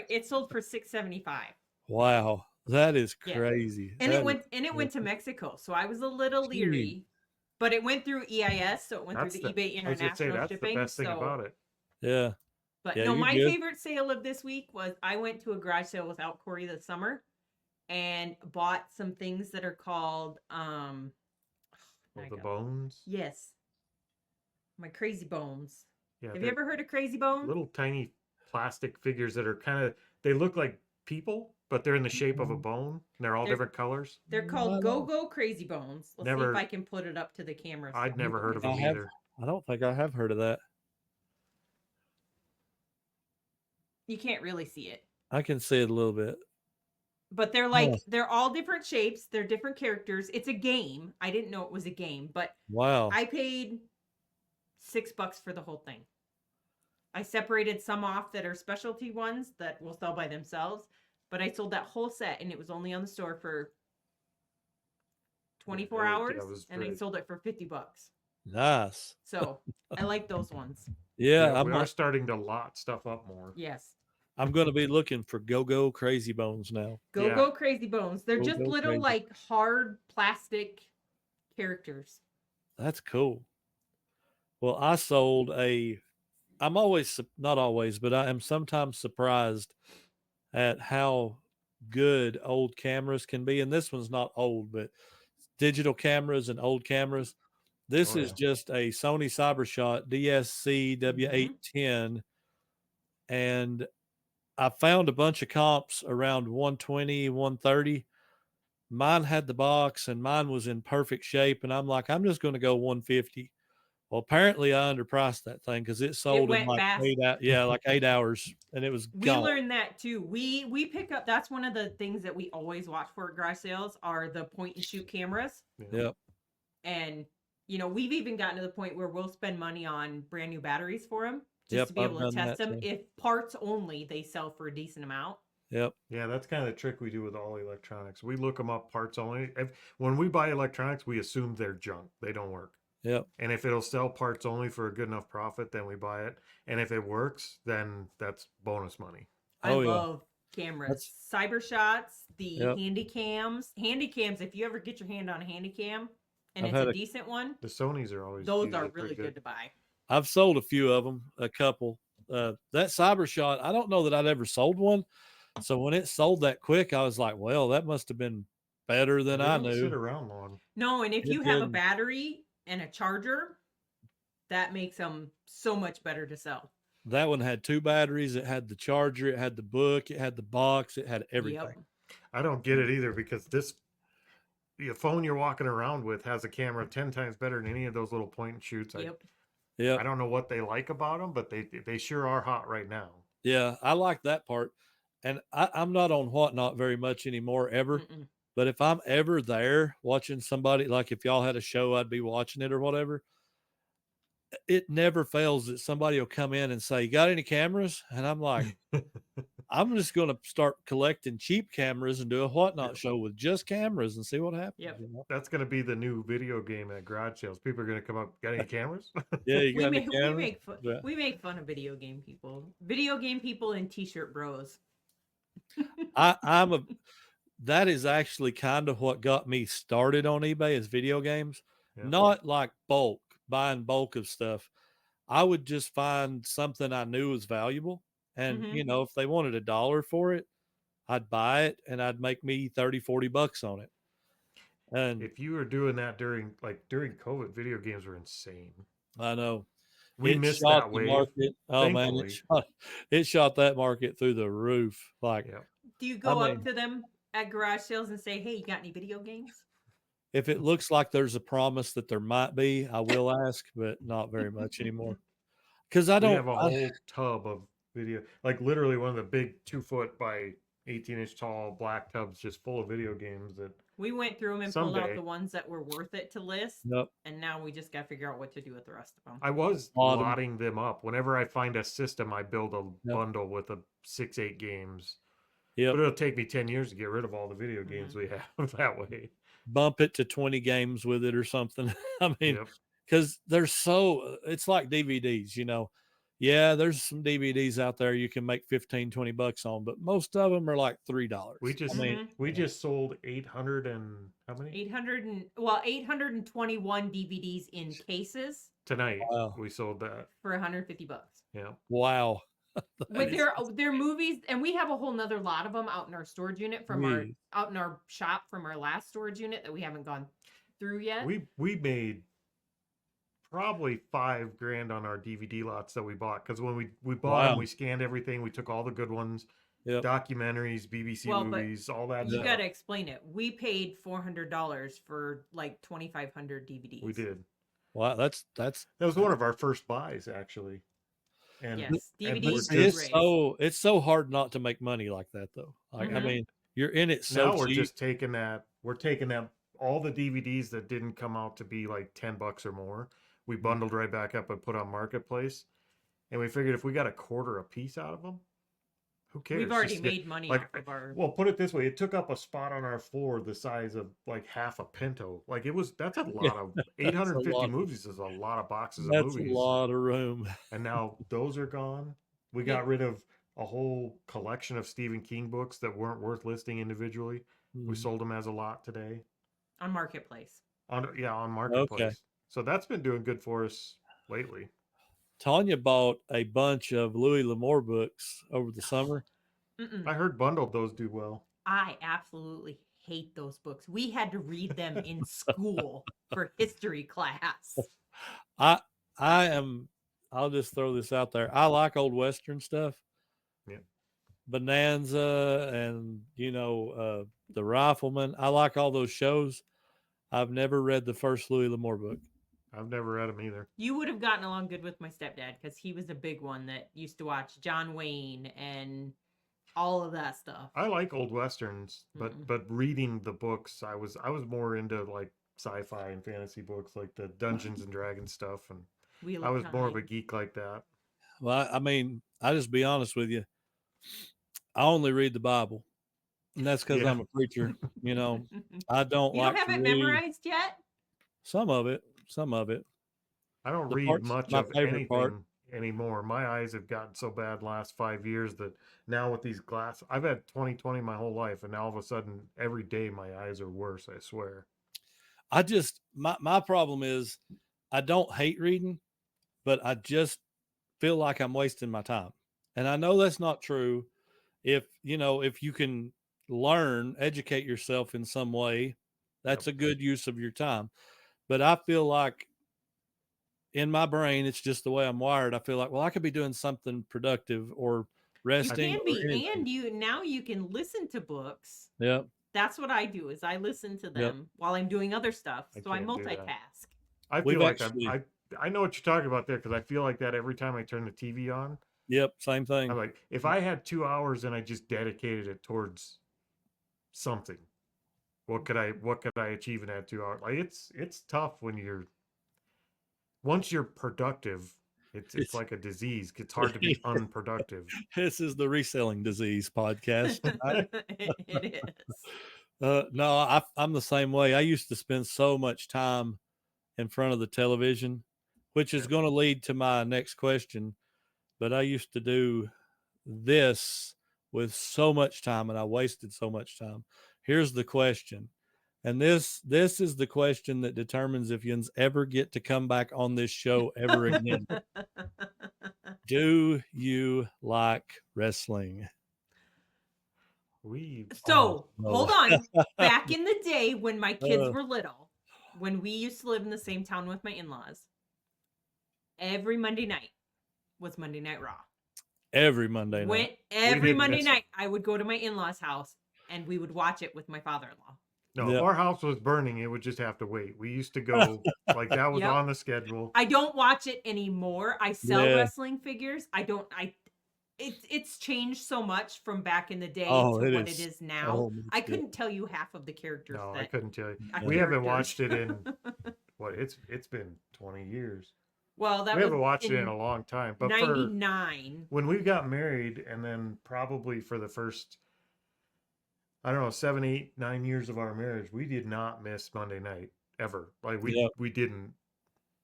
it sold for $675. Wow, that is Yeah. crazy. And That it is went to crazy. Mexico. So I was a little Gee. leery, but it went through EIS, so it went That's through the eBay I was gonna say international that's shipping. the best thing so about it. Yeah. But Yeah, no, you're my good. favorite sale of this week was I went to a garage sale without Corey this summer and bought some things that are called Oh, I the got- bones. yes, my Crazy Bones. Yeah, Have you they're ever heard of Crazy Bones? little tiny plastic figures that are they look like people, but they're in the shape of a bone. And they're all They're- different colors. They're I called don't- Go Crazy Bones. Let's see Never- if I can put it up to the camera. so I'd never people heard of can them see. have- either. I don't think I have heard of that. You can't really see it. I can see it a little bit. But they're like Huh. they're all different shapes, they're different characters. It's a game. I didn't know it was a game, but Wow. I paid $6 for the whole thing. I separated some off that are specialty ones that will sell by themselves, but I sold that whole set and it was only on the store for 24 Yeah, it hours was and I very- sold it for $50. Nice. So I like those ones. Yeah, we are starting to lot stuff up more. Yes. I'm going to be looking for Go Crazy Bones now. Go Yeah. Go Crazy Bones. They're just Go little Crazy. like hard plastic characters. That's cool. Well, I sold I'm always, not always, but I am sometimes surprised at how good old cameras can be. And this one's not old, but digital cameras and old cameras. This Oh, is yeah. just a Sony CyberShot DSC W810. And I found a bunch of comps around 120, 130. Mine had the box and mine was in perfect shape. And I'm like, I'm just going to go 150. Well, apparently I underpriced that thing because it sold in went like fast. 8 hours and it was We gone. learned that too. We pick up, that's one of the things that we always watch for at garage sales are the point and shoot cameras. Yep. And we've even gotten to the point where we'll spend money on brand new batteries for them just Yep, to be I've able to done test that them. too. If parts only, they sell for a decent amount. Yep. Yeah, that's kind of the trick we do with all electronics. We look them up parts only. When we buy electronics, we assume they're junk. They don't work. Yep. And if it'll sell parts only for a good enough profit, then we buy it. And if it works, then that's bonus money. I Oh, yeah. love cameras. Cyber shots, the Yep. handy cams. Handy cams, if you ever get your hand on a handy cam and I've it's had a a- decent one, The Sonys are always those usually are pretty really good to buy. I've sold a few of them, a couple. That CyberShot, I don't know that I'd ever sold one. So when it sold that quick, I was like, well, that must have been better than They I don't sit knew. around long. No, and if It you have a didn't. battery and a charger, that makes them so much better to sell. That one had 2 batteries. It had the charger. It had the book. It had the box. It had everything. Yep. I don't get it either because the phone you're walking around with has a camera 10 times better than any of those little point and shoots. Yep. Yep. I don't know what they like about them, but they sure are hot right now. Yeah, I like that part. And I'm not on Whatnot very much anymore, ever. Mm-mm. But if I'm ever there watching somebody, like if y'all had a show, I'd be watching it or whatever. it never fails that somebody will come in and say, "You got any cameras?" And I'm like, I'm just going to start collecting cheap cameras and do a whatnot show with just cameras and see what happens. Yep. You know? That's going to be the new video game at garage sales. People are going to come up, got any cameras? Yeah, you We got any make cameras? fun. Yeah. We make fun of video game people and t-shirt bros. I'm a. That is actually kind of what got me started on eBay is video games, Yeah. not like buying bulk of stuff. I would just find something I knew was valuable. And, Mhm. if they wanted $1 for it, I'd buy it and I'd make me 30, $40 on it. And If you were doing that during COVID, video games were insane. I know We it missed shot that the wave. market. Oh man, Thankfully. it shot that market through the roof. Like, Yeah. Do you I go up mean, to them at garage sales and say, "Hey, you got any video games?" if it looks like there's a promise that there might be, I will ask, but not very much anymore. Because I We don't. have a whole tub of video, like literally one of the big 2 foot by 18-inch tall black tubs just full of video games that We went through them and pulled out someday the ones that were worth it to list, Nope. and now we just got to figure out what to do with the rest of them. I was Lot 'em. lotting them up. Whenever I find a system, I build a Yep. bundle with a 6-8 games. Yep. But it'll take me 10 years to get rid of all the video games we have that way. Bump it to 20 games with it or something. I mean, Yep. because they're so, it's like DVDs, Yeah, there's some DVDs out there you can make 15, $20 on, but most of them are like $3. We just I mean, we just sold 800 and how many 821 DVDs in cases tonight? Wow. We sold that. for $150. Yeah. Wow. With their movies, and we have a whole nother lot of them out in our storage unit out in our shop from our last storage unit that we haven't gone through yet. We made probably $5,000 on our DVD lots that we bought because when we bought them, we scanned everything. We took all the good ones, documentaries, BBC movies, all that. You got to explain it. We paid $400 for like 2,500 DVDs. We did. Wow, that was one of our first buys actually. And yes, DVDs. It's so hard not to make money like that though. Like I mean, you're in it so now we're cheap. just taking that. We're taking them all the DVDs that didn't come out to be like $10 or more. We bundled right back up and put on Marketplace, and we figured if we got a quarter a piece out of them, who cares? We've already made money off of our. Well, put it this way: it took up a spot on our floor the size of like half a Pinto. Like that's a lot of 850 movies. Is a lot of boxes of movies. That's a lot of room. And now those are gone. We got rid of a whole collection of Stephen King books that weren't worth listing individually. We sold them as a lot today on Marketplace. On Marketplace. Okay. So that's been doing good for us lately. Tanya bought a bunch of Louis L'Amour books over the summer. I heard bundled those do well. I absolutely hate those books. We had to read them in school for history class. I'll just throw this out there. I like old Western stuff. Yeah. Bonanza and, The Rifleman. I like all those shows. I've never read the first Louis L'Amour book. I've never read them either. You would have gotten along good with my stepdad because he was a big one that used to watch John Wayne and all of that stuff. I like old Westerns, but reading the books, I was more into like sci-fi and fantasy books, like the Dungeons and Dragons stuff, and I was more of a geek like that. Well, I mean, I just be honest with you. I only read the Bible, and that's because I'm a preacher. I don't You like. Don't have it memorized yet? Some of it. I don't read much of anything anymore. My eyes have gotten so bad the last 5 years that now with these glasses, I've had 20/20 my whole life, and now all of a sudden, every day my eyes are worse. I swear. I just my problem is I don't hate reading, but I just feel like I'm wasting my time, and I know that's not true. If you can educate yourself in some way, that's a good use of your time. But I feel like in my brain, it's just the way I'm wired. I feel like, well, I could be doing something productive or resting. You can be, and you can listen to books. Yep. That's what I do is I listen to them while I'm doing other stuff. So I multitask. I feel like I know what you're talking about there because I feel like that every time I turn the TV on. Yep, same thing. I'm like, if I had 2 hours and I just dedicated it towards something, what could I achieve in that 2 hours? Like it's tough when once you're productive, it's like a disease. It's hard to be unproductive. This is the reselling disease podcast. It is. No, I'm the same way. I used to spend so much time in front of the television, which is going to lead to my next question. But I used to do this with so much time, and I wasted so much time. Here's the question. And this is the question that determines if you ever get to come back on this show ever again. Do you like wrestling? So no. hold on. Back in the day when my kids Uh. were little, when we used to live in the same town with my in-laws, every Monday night was Monday Night Raw. Every Monday night. Every Monday night, I would go to my in-laws' house and we would watch it with my father-in-law. No, if our house was burning, it would just have to wait. We used to go like that was on the schedule. I don't watch it anymore. I sell wrestling figures. It's changed so much from back in the day to what it is now. I couldn't tell you half of the characters. No, I couldn't tell you. Yeah. We haven't watched it in it's been 20 years. Well, we haven't watched it in a long time. But 99. When we got married, and then probably for the first, I don't know, 7, 8, 9 years of our marriage, we did not miss Monday night ever. Like we didn't.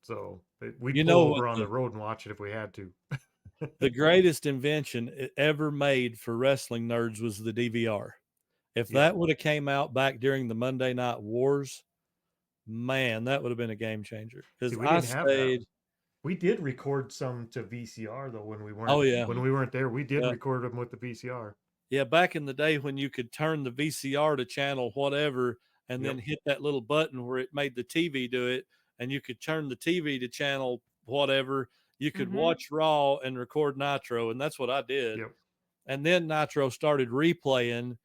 So we'd pull over on the road and watch it if we had to. The greatest invention ever made for wrestling nerds was the DVR. If that would have came out back during the Monday Night Wars, man, that would have been a game changer. Because we did record some to VCR though when we weren't. Oh yeah, when we weren't there, we did record them with the VCR. Yeah, back in the day when you could turn the VCR to channel whatever, and then hit that little button where it made the TV do it, and you could turn the TV to channel whatever. You could watch Raw and record Nitro, and that's what I did. Yep. And then Nitro started replaying,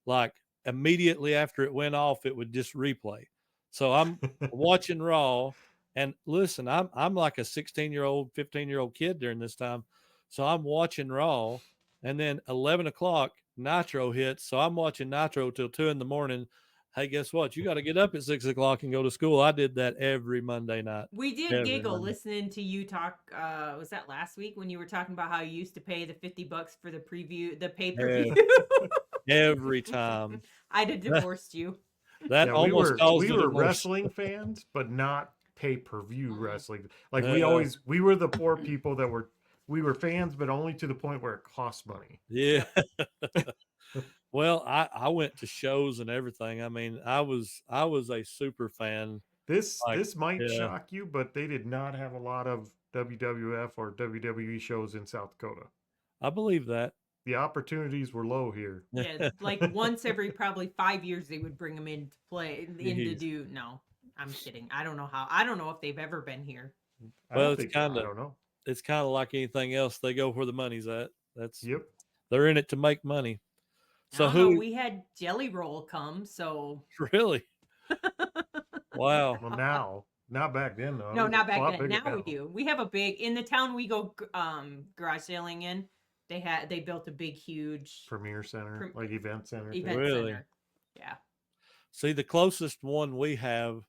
like immediately after it went off, it would just replay. So I'm watching Raw, and listen, I'm like a 16-year-old, 15-year-old kid during this time. So I'm watching Raw, and then 11 o'clock Nitro hits. So I'm watching Nitro till 2 a.m. Hey, guess what? You got to get up at 6 o'clock and go to school. I did that every Monday night. We did giggle listening to you talk. Was that last week when you were talking about how you used to pay the $50 for the pay-per-view? Every time. I'd have divorced you. That almost we were wrestling fans, but not pay-per-view wrestling. Like we were the poor people that we were fans, but only to the point where it cost money. Yeah. Well, I went to shows and everything. I mean, I was a super fan. This might shock you, but they did not have a lot of WWF or WWE shows in South Dakota. I believe that. The opportunities were low here. Yeah, like once every probably 5 years they would bring them into play No, I'm kidding. I don't know how. I don't know if they've ever been here. Well, I don't know. It's kind of like anything else. They go where the money's at. Yep. They're in it to make money. So we had Jelly Roll come, so really? Wow. Well, not back then though. No, not back then. Now we do. We have a big in the town we go garage sailing in. They built a big, huge Premier Center, like event center. Center. Yeah. See, the closest one we have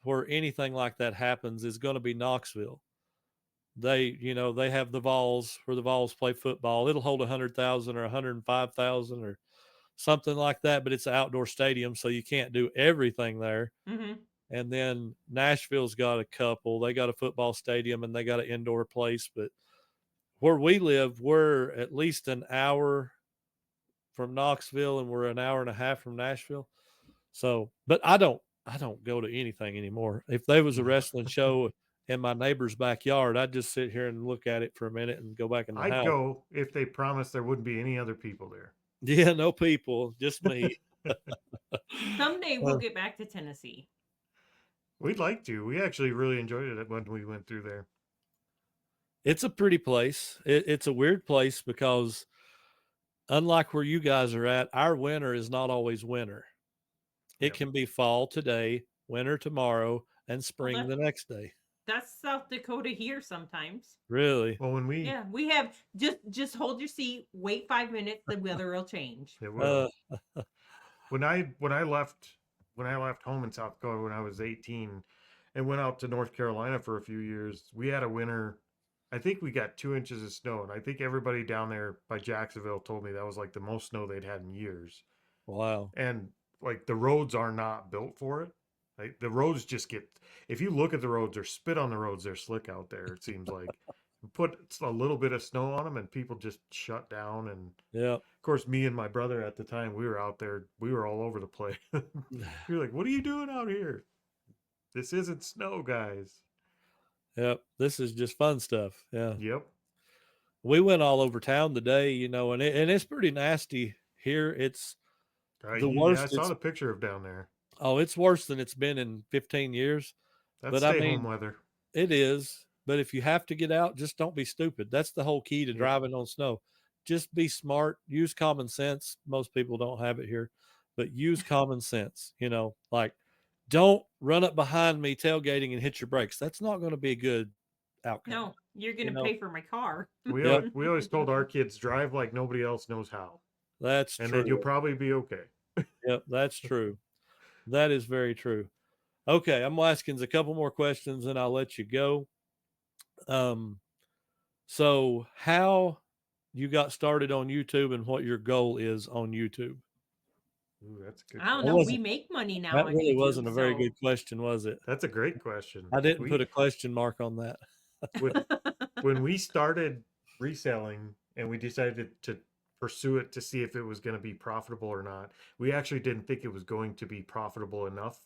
where anything like that happens is going to be Knoxville. They have the Vols where the Vols play football. It'll hold 100,000 or 105,000 or something like that, but it's an outdoor stadium, so you can't do everything there. Mm-hmm. And then Nashville's got a couple. They got a football stadium and they got an indoor place. But where we live, we're at least an hour from Knoxville and we're an hour and a half from Nashville. So, but I don't go to anything anymore. If there was a wrestling show in my neighbor's backyard, I'd just sit here and look at it for a minute and go back in the house. I'd go if they promised there wouldn't be any other people there. Yeah, no people, just me. Someday we'll get back to Tennessee. We'd like to. We actually really enjoyed it when we went through there. It's a pretty place. It's a weird place because unlike where you guys are at, our winter is not always winter. It can be fall today, winter tomorrow, and spring the next day. That's South Dakota here sometimes. Really? Well, we have just hold your seat, wait 5 minutes, the weather will change. It will. When I left home in South Dakota when I was 18, and went out to North Carolina for a few years. We had a winter. I think we got 2 inches of snow, and I think everybody down there by Jacksonville told me that was like the most snow they'd had in years. Wow. And like the roads are not built for it. Like the roads just get. If you look at the roads or spit on the roads, they're slick out there. It seems like put a little bit of snow on them, and people just shut down. And Yeah. of course, me and my brother at the time, we were out there. We were all over the place. We were like, "What are you doing out here? This isn't snow, guys." Yep. This is just fun stuff. Yeah. Yep. We went all over town today, you know, and it's pretty nasty here. It's the Yeah, I worst. saw the picture of down there. It's worse than it's been in 15 years. That's But I stay mean, home weather. it is. But if you have to get out, just don't be stupid. That's the whole key to Yep. driving on snow. Just be smart. Use common sense. Most people don't have it here, but use common sense. You know, like don't run up behind me tailgating and hit your brakes. That's not going to be a good outcome. No, you're going to You know? pay for my car. We always told our kids drive like nobody else knows how, That's and true. then you'll probably be okay. Yep, that's true. That is very true. Okay, I'm asking a couple more questions and I'll let you go. So how you got started on YouTube and what your goal is on YouTube? Ooh, that's a good. I don't question. know. We wasn't- make money now That on really YouTube, wasn't a very so- good question, was it? That's a great question. I didn't We- put a question mark on that. when we started reselling and we decided to pursue it to see if it was going to be profitable or not, we actually didn't think it was going to be profitable enough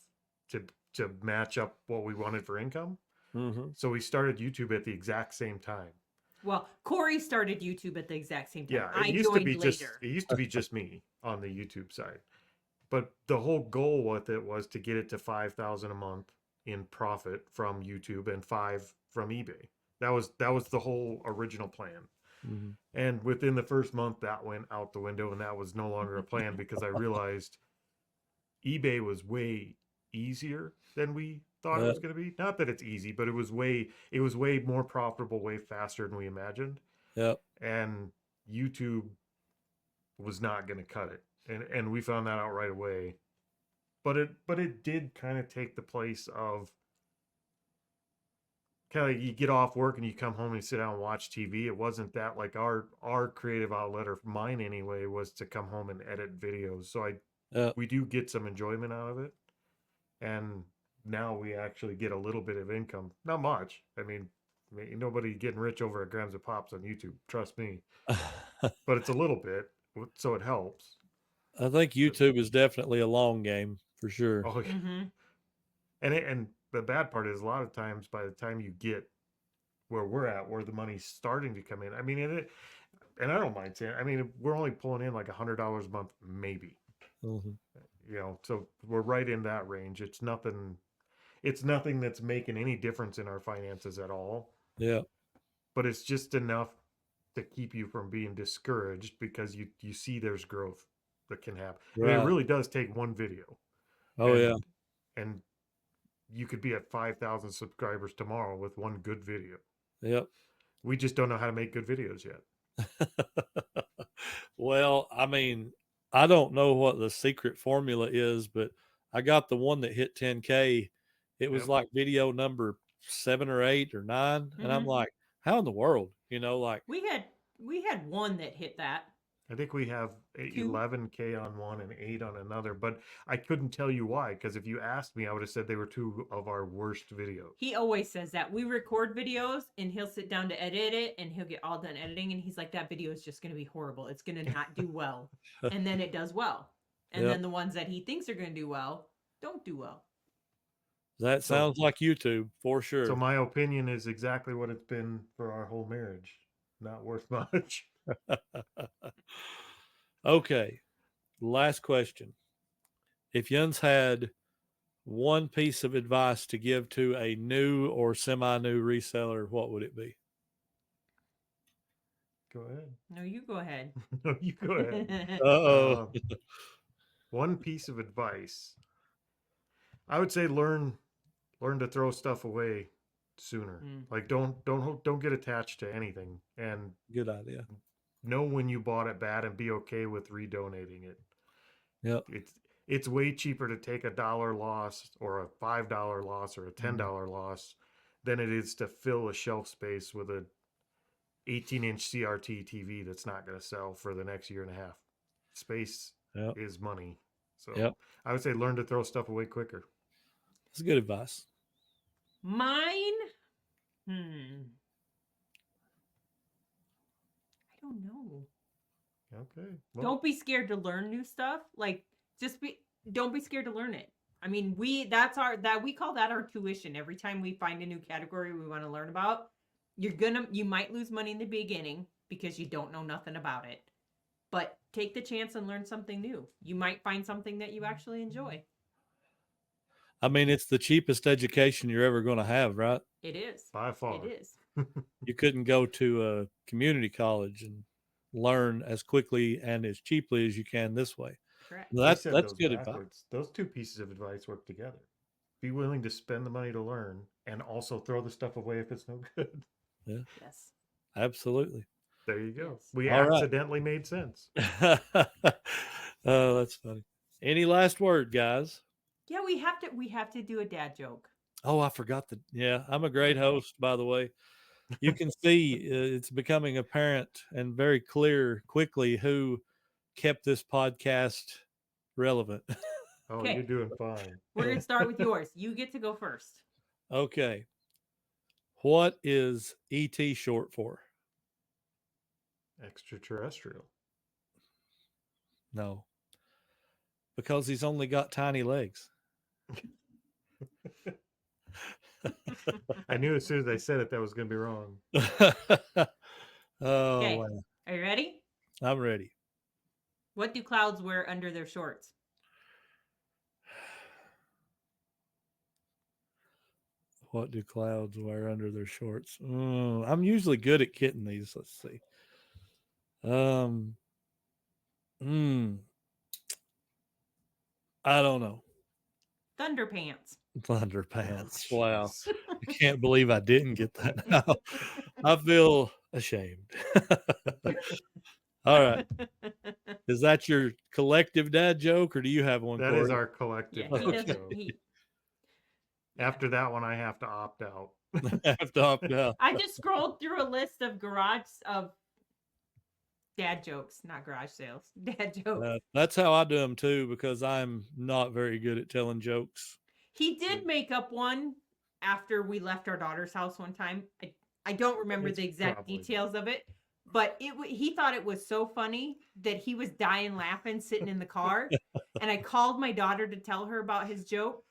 to match up what we wanted for income. Mm-hmm. So we started YouTube at the exact same time. Well, Corey started YouTube at the exact same time. Yeah, I it used to joined be later. it used to be just me on the YouTube side. But the whole goal with it was to get it to 5,000 a month in profit from YouTube and 5 from eBay. That was the whole original plan. Mm-hmm. And within the first month that went out the window, and that was no longer a plan because I realized eBay was way easier than we thought it was going to be. Not that it's easy, but it was way more profitable, way faster than we imagined. Yep. And YouTube was not going to cut it. And we found that out right away. But it did kind of take the place of kind of, you get off work and you come home and you sit down and watch TV. It wasn't that. Like our creative outlet, or mine anyway, was to come home and edit videos. So we do get some enjoyment out of it. And now we actually get a little bit of income. Not much. I mean, nobody getting rich over a grams of pops on YouTube, trust me. But it's a little bit, so it helps. I think YouTube is definitely a long game for sure. Oh, yeah. Mm-hmm. And the bad part is, a lot of times by the time you get where we're at, where the money's starting to come in, I mean, and I don't mind saying, I mean, we're only pulling in like $100 a month, maybe. Mm-hmm. You know, so we're right in that range. It's nothing that's making any difference in our finances at all. Yeah. But it's just enough to keep you from being discouraged, because you see there's growth that can happen. Right. I mean, it really does take one video. Oh, yeah. And you could be at 5,000 subscribers tomorrow with one good video. Yep. We just don't know how to make good videos yet. Well, I mean, I don't know what the secret formula is, but I got the one that hit 10K. It was Yep. like video number 7 or 8 or 9. And I'm like, how in the world? You know, like, We had one that hit that. I think we have 11K on one and 8 on another, but I couldn't tell you why, because if you asked me, I would have said they were 2 of our worst videos. He always says that. We record videos and he'll sit down to edit it and he'll get all done editing and he's like, that video is just going to be horrible. It's going to not do well. And then it does well. And Yep. then the ones that he thinks are going to do well, don't do well. that sounds like YouTube for sure. So my opinion is exactly what it's been for our whole marriage. Not worth much. Okay. Last question. If Jens had one piece of advice to give to a new or semi-new reseller, what would it be? Go ahead. No, you go ahead. No, you go ahead. Uh-oh. One piece of advice, I would say learn to throw stuff away sooner. Like don't get attached to anything, and Good idea. know when you bought it bad and be okay with redonating it. Yep. it's way cheaper to take $1 loss or a $5 loss or a $10 loss than it is to fill a shelf space with a 18-inch CRT TV that's not going to sell for the next year and a half. Space Yep. is money. So Yep. I would say learn to throw stuff away quicker. That's good advice. Mine? I don't know. Okay. Don't be scared to learn new stuff. Like, don't be scared to learn it. I mean, we call that our tuition. Every time we find a new category we want to learn about, you might lose money in the beginning because you don't know nothing about it. But take the chance and learn something new. You might find something that you actually enjoy. I mean, it's the cheapest education you're ever going to have, right? It is. By far. It is. You couldn't go to a community college and learn as quickly and as cheaply as you can this way. Correct. That's They said good those advice. backwards. Those two pieces of advice work together. Be willing to spend the money to learn and also throw the stuff away if it's no good. Yeah, Yes. absolutely. There you go. Yes. We All right. accidentally made sense. Oh, that's funny. Any last word, guys? Yeah, we have to do a dad joke. Oh, I forgot that. Yeah, I'm a great host, by the way. You can see it's becoming apparent and very clear quickly who kept this podcast relevant. Oh, Okay. you're doing fine. We're going to start with yours. You get to go first. Okay. What is ET short for? Extraterrestrial. No. Because he's only got tiny legs. I knew as soon as I said it that was going to be wrong. Oh, Okay. wow. Are you ready? I'm ready. What do clouds wear under their shorts? What do clouds wear under their shorts? I'm usually good at getting these. Let's see. I don't know. Thunderpants. Thunderpants. Oh, Wow. jeez. I can't believe I didn't get that now. I feel ashamed. All right. Is that your collective dad joke or do you have one? That Corey? is our collective. Yeah, he dad doesn't. joke. After that one, I have to opt out. I have to opt out. I just scrolled through a list of dad jokes, not garage sales. Dad jokes. That's how I do them too, because I'm not very good at telling jokes. He did make up one after we left our daughter's house one time. I don't remember It's the exact probably- details of it, but he thought it was so funny that he was dying laughing sitting in the car. And I called my daughter to tell her about his joke.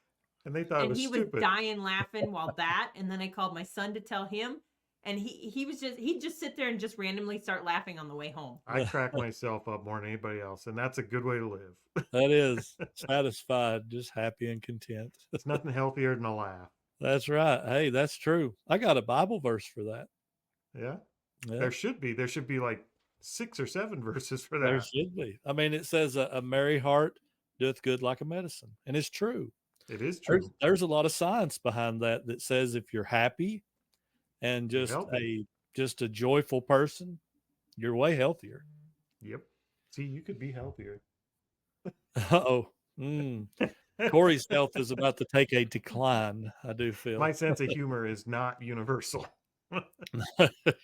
And they thought it And was he stupid. was dying laughing while that. And then I called my son to tell him. And he'd just sit there and just randomly start laughing on the way home. I crack myself up more than anybody else, and that's a good way to live. That is satisfied, just happy and content. It's nothing healthier than a laugh. That's right. Hey, that's true. I got a Bible verse for that. Yeah, Yeah, there should be like 6 or 7 verses for there that. should be. I mean, it says a merry heart doeth good like a medicine. And it's true. It is true. There's a lot of science behind that says if you're happy and Healthy. just a joyful person, you're way healthier. Yep. See, you could be healthier. Uh-oh. Corey's health is about to take a decline, I do feel. My sense of humor is not universal.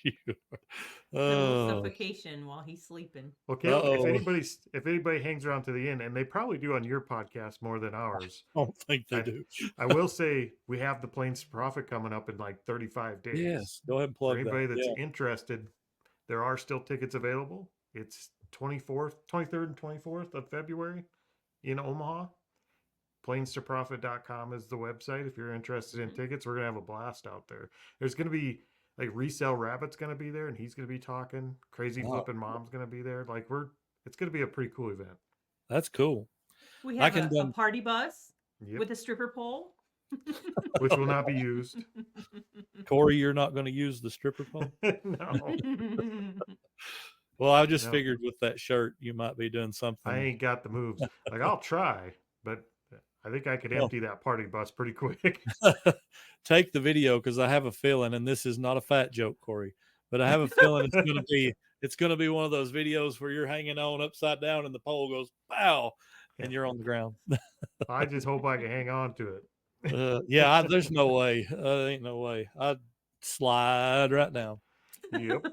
You- Little oh, suffocation while he's sleeping. Okay, Uh-oh. if anybody hangs around to the end, and they probably do on your podcast more than ours, I don't think they do. I will say we have the Plains to Profit coming up in like 35 days. Yes, go ahead and For plug anybody that. that's Yeah. interested, there are still tickets available. It's 23rd and 24th of February in Omaha. Plainstoprofit.com is the website. If you're interested in tickets, we're going to have a blast out there. There's going to be like Resell Rabbit's going to be there and he's going to be talking. Crazy Wow. Flippin' Mom's going to be there. Like it's going to be a pretty cool event. That's cool. We I have can a party bus Yep. with a stripper pole. Which will not be used. Corey, you're not going to use the stripper pole? No, Well, I just No. figured with that shirt, you might be doing something. I ain't got the moves. Like I'll try, but I think I could Well. empty that party bus pretty quick. Take the video because I have a feeling, and this is not a fat joke, Corey, but I have a feeling it's going to be one of those videos where you're hanging on upside down and the pole goes pow, and you're on the ground. I just hope I can hang on to it. Yeah, there's no way. Ain't no way. I'd slide right now. Yep.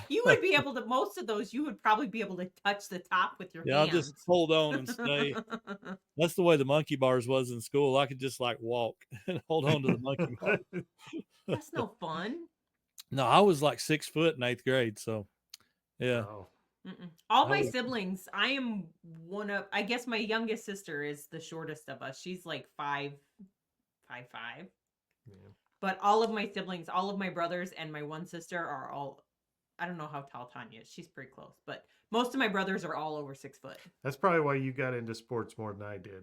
You would be able to, most of those, you would probably be able to touch the top with your Yeah, I'll just hands. hold on and stay. That's the way the monkey bars was in school. I could just like walk and hold on to the monkey bar. That's no fun. No, I was like 6 foot in 8th grade. So yeah. Oh, All I my was- siblings, I am one of, I guess my youngest sister is the shortest of us. She's like 5'5". yeah. But all of my siblings, all of my brothers and my one sister are all, I don't know how tall Tanya is. She's pretty close. But most of my brothers are all over 6 foot. That's probably why you got into sports more than I did.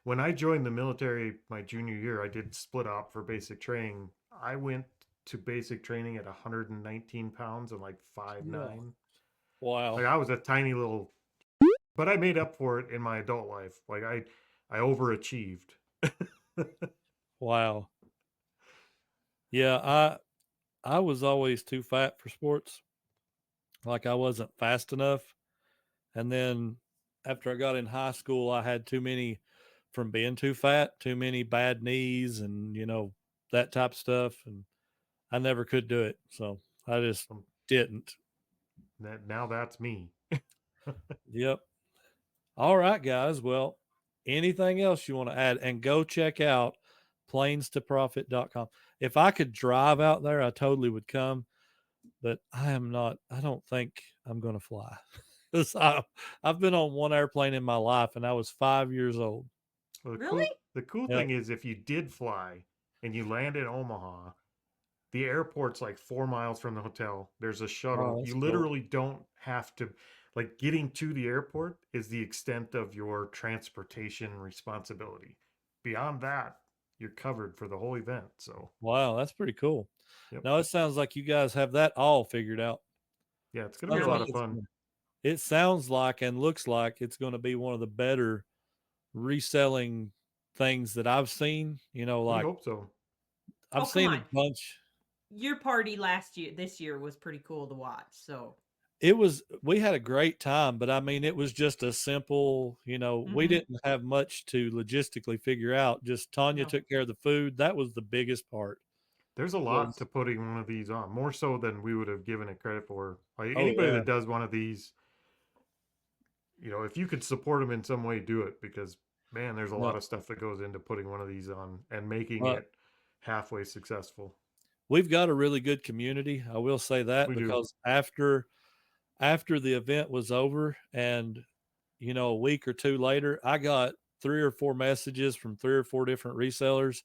When I joined the military my junior year, I did split op for basic training. I went to basic training at 119 pounds and like 5'9". Wow. Like I was a tiny little, but I made up for it in my adult life. Like I overachieved. Wow. Yeah, I was always too fat for sports. Like I wasn't fast enough. And then after I got in high school, I had too many from being too fat, too many bad knees and, that type of stuff. And I never could do it. So I just didn't. Now that's me. Yep. All right, guys. Well, anything else you want to add? And go check out planestoprofit.com. If I could drive out there, I totally would come. But I don't think I'm going to fly. Because I've been on one airplane in my life and I was 5 years old. Well, Really? The cool Yep. thing is if you did fly and you land in Omaha, the airport's like 4 miles from the hotel. There's a shuttle. that's You cool. literally don't have to, like, getting to the airport is the extent of your transportation responsibility. Beyond that, you're covered for the whole event. So, Wow, that's pretty cool. Yep. Now it sounds like you guys have that all figured out. yeah, it's going to be a lot of fun. It sounds like and looks like it's going to be one of the better reselling things that I've seen. We Like hope so. I've Oh, come seen on. a bunch. Your party this year was pretty cool to watch. So We had a great time, but I mean, it was just a simple, we Mhm. didn't have much to logistically figure out. Just Tanya No. took care of the food. That was the biggest part. There's a lot Was- to putting one of these on, more so than we would have given it credit for. Like Oh, anybody yeah. that does one of these, if you could support them in some way, do it, because man, there's a lot of stuff that goes into putting one of these on and making Right. it halfway successful. We've got a really good community. I will say that We do. because after the event was over and, a week or two later, I got 3 or 4 messages from 3 or 4 different resellers.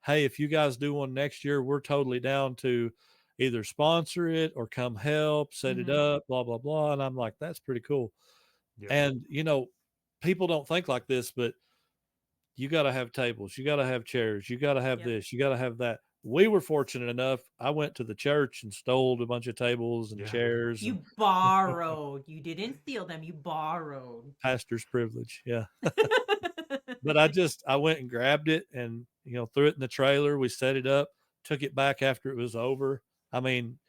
Hey, if you guys do one next year, we're totally down to either sponsor it or come help, set it Mhm. up, blah, blah, blah. And I'm like, that's pretty cool. Yep. And, people don't think like this, but you got to have tables, you got to have chairs, you got to have Yep. this, you got to have that. We were fortunate enough. I went to the church and stole a bunch of tables and Yeah. chairs. You And borrowed. You didn't steal them. You borrowed. pastor's privilege. Yeah. But I went and grabbed it and, threw it in the trailer. We set it up, took it back after it was over. I mean,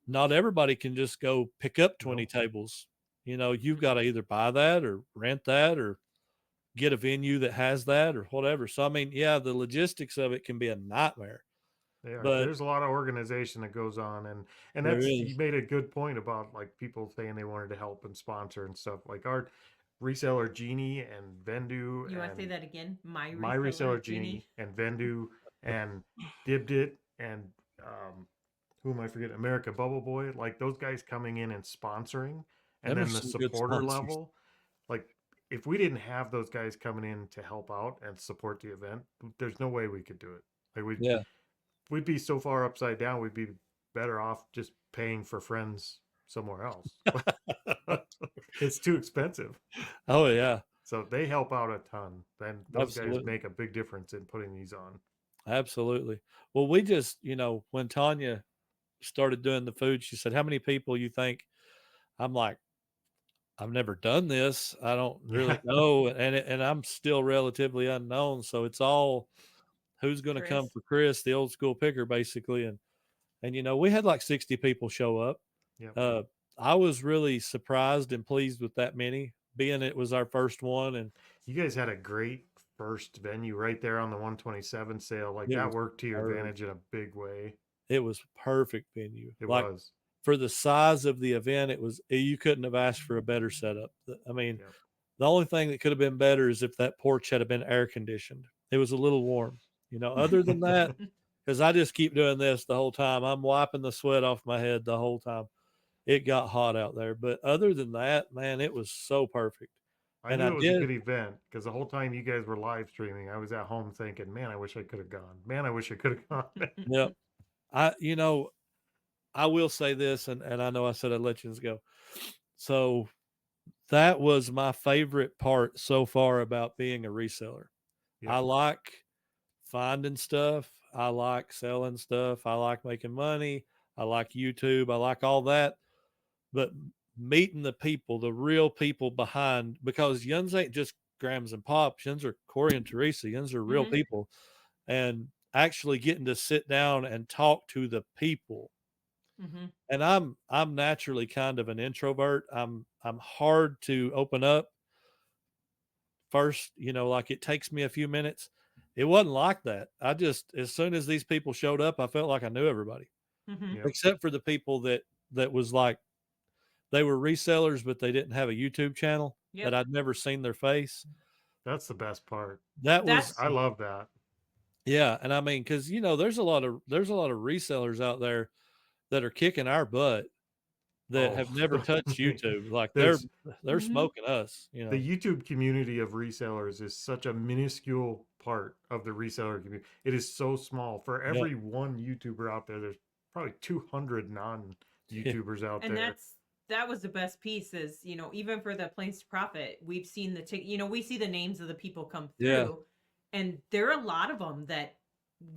not everybody can just go pick up 20 Nope. tables. You've got to either buy that or rent that or get a venue that has that or whatever. So, I mean, yeah, the logistics of it can be a nightmare. But There's a lot of organization that goes on, and there that's, is. you made a good point about like people saying they wanted to help and sponsor and stuff. Like our reseller Genie and Vendu. You want to say and that again? My reseller Genie and Vendu and Dibbed It and who am I forgetting? America Bubble Boy. Like those guys coming in and sponsoring, and Them are then the some good supporter sponsors. level. Like if we didn't have those guys coming in to help out and support the event, there's no way we could do it. Like Yeah. we'd be so far upside down. We'd be better off just paying for friends somewhere else. It's too expensive. Oh, yeah. So they help out a ton. Then those Absolutely. guys make a big difference in putting these on. Absolutely. Well, we just, when Tanya started doing the food, she said, how many people you think? I'm like, I've never done this. I don't really know. And I'm still relatively unknown. So it's all who's going to come Chris. for Chris, the old school picker, basically. And we had like 60 people show up. Yep. I was really surprised and pleased with that many being it was our first one, and You guys had a great first venue right there on the 127 sale. Like it that was worked to your perfect. advantage in a big way. It was perfect venue. It Like was. for the size of the event, you couldn't have asked for a better setup. I mean, Yep. the only thing that could have been better is if that porch had been air conditioned. It was a little warm, other than that, because I just keep doing this the whole time. I'm wiping the sweat off my head the whole time. It got hot out there. But other than that, man, it was so perfect. I And knew I it was a did, good event because the whole time you guys were live streaming, I was at home thinking, man, I wish I could have gone. Man, I wish I could have gone. yep. I will say this, and I know I said I'd let you go. So that was my favorite part so far about being a reseller. I Yep. like finding stuff. I like selling stuff. I like making money. I like YouTube. I like all that. But meeting the people, the real people behind, because yuns ain't just Grams and Pops. Yuns are Corey and Teresa. Yuns are real people. And actually getting to sit down and talk to the people. And I'm naturally kind of an introvert. I'm hard to open up first, like it takes me a few minutes. It wasn't like that. I just, as soon as these people showed up, I felt like I knew everybody, Yep. except for the people that was like, they were resellers, but they didn't have a YouTube channel that I'd never seen their face. That's the best part. That was, I love that. yeah. And I mean, cause there's a lot of resellers out there that are kicking our butt that have never touched YouTube. Like they're smoking us, The YouTube community of resellers is such a minuscule part of the reseller community. It is so small. For every one YouTuber out there, there's probably 200 non-YouTubers out and there. that was the best piece is, even for the Planes to Profit, we've seen we see the names of the people come through, and there are a lot of them that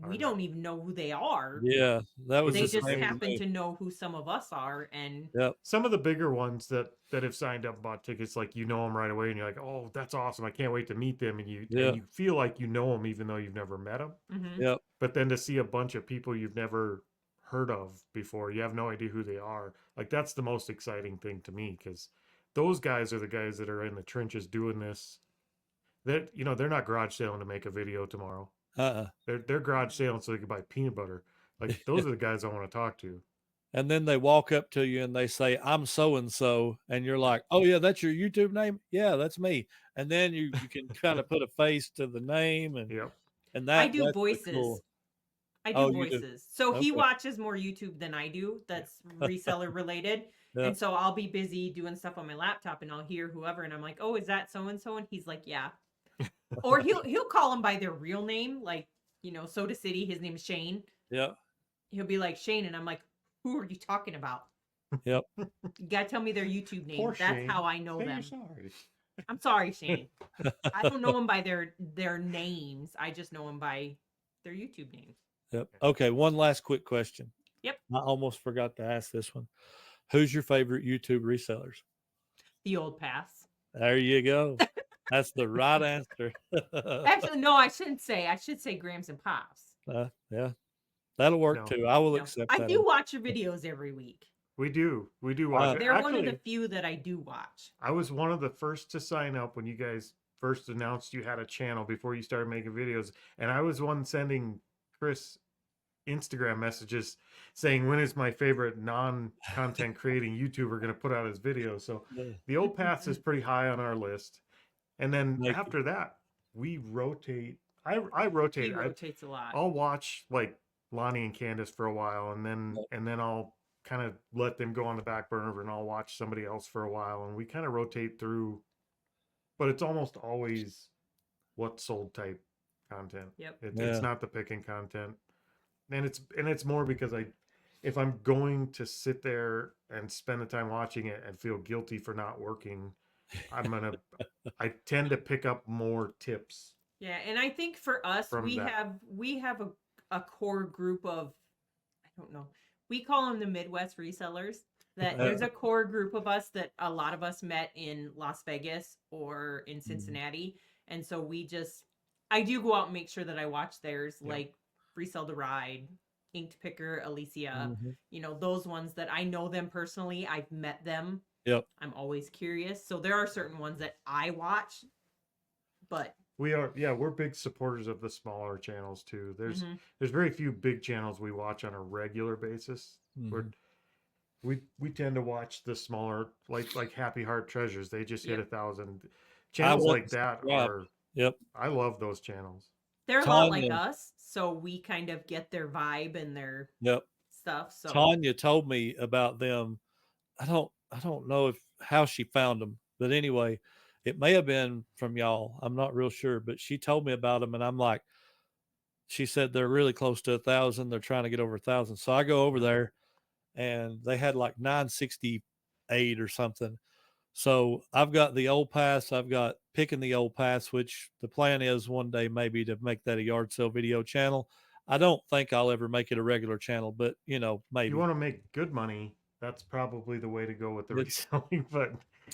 we don't even know who they are. Yeah, that was they just happen to know who some of us are, and some of the bigger ones that have signed up and bought tickets, like them right away, and you're like, oh, that's awesome! I can't wait to meet them, and you feel like you know them even though you've never met them. Yep. But then to see a bunch of people you've never heard of before, you have no idea who they are. Like that's the most exciting thing to me because those guys are the guys that are in the trenches doing this. That they're not garage selling to make a video tomorrow. They're garage selling so they can buy peanut butter. Like those are the guys I want to talk to. And then they walk up to you and they say, I'm so and so, and you're like, oh yeah, that's your YouTube name? Yeah, that's me. And then you can kind of put a face to the name, and and that I do voices. Cool. I do voices. So he watches more YouTube than I do. That's reseller related. And so I'll be busy doing stuff on my laptop and I'll hear whoever and I'm like, oh, is that so and so? And he's like, yeah. Or he'll call them by their real name, like, Soda City, his name is Shane. Yeah. He'll be like, Shane, and I'm like, who are you talking about? Yep. You gotta tell me their YouTube name. Poor That's Shane. how I know them. Sorry. I'm sorry, Shane. I don't know them by their names. I just know them by their YouTube names. Yep. Okay, one last quick question. Yep. I almost forgot to ask this one. Who's your favorite YouTube resellers? The Old Pass. There you go. That's the right answer. Actually, no, I shouldn't say. I should say Grams and Pops. Yeah, that'll work too. I will accept that. I do watch your videos every week. We do watch it. They're one of the few that I do watch. I was one of the first to sign up when you guys first announced you had a channel before you started making videos. And I was one sending Chris Instagram messages saying, when is my favorite non-content creating YouTuber going to put out his video? So the Old Path is pretty high on our list. And then after that, we rotate. I rotate. He rotates a lot. I'll watch like Lonnie and Candace for a while, and then I'll kind of let them go on the back burner, and I'll watch somebody else for a while, and we kind of rotate through. But it's almost always what sold type content. Yep. It's not the picking content, and it's more because if I'm going to sit there and spend the time watching it and feel guilty for not working, I tend to pick up more tips. Yeah, and I think for us, we have a core group of, I don't know, we call them the Midwest resellers. That there's a core group of us that a lot of us met in Las Vegas or in Cincinnati, and so I do go out and make sure that I watch theirs, like Resell the Ride, Inked Picker, Alicia, those ones that I know them personally. I've met them. Yep. I'm always curious. So there are certain ones that I watch, but we're big supporters of the smaller channels too. There's very few big channels we watch on a regular basis. Mhm. We tend to watch the smaller, like Happy Heart Treasures. They just hit Yep. 1,000. I Channels wasn't like that subscribed. are, Yep. I love those channels. they're a lot like Tanya. us, so we kind of get their vibe and their Yep. stuff. So Tanya told me about them. I don't know how she found them, but anyway, it may have been from y'all. I'm not real sure, but she told me about them, and I'm like, she said they're really close to 1,000. They're trying to get over 1,000. So I go over there, and they had like 968 or something. So I've got the old pass. I've got picking the old pass, which the plan is one day maybe to make that a yard sale video channel. I don't think I'll ever make it a regular channel, but If you maybe want to make good money, that's probably the way to go with the it's reselling. But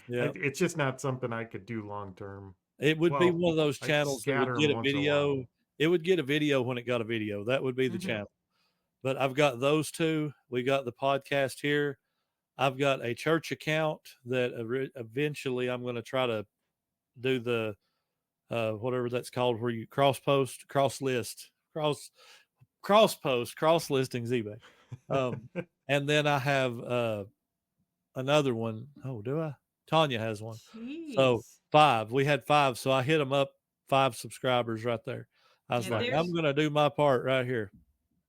yeah. it's just not something I could do long term. It would be Well, one of those I channels that would scatter get them a once in a while. video. It would get a video when it got a video. That would be the channel. But I've got those two. We got the podcast here. I've got a church account that eventually I'm going to try to do the whatever that's called, where you cross post, cross list, cross post, cross listings, eBay. And then I have another one. Oh, do I? Tanya has one. So jeez. 5. We had 5. So I hit them up 5 subscribers right there. I was Yeah, like, there's- I'm going to do my part right here.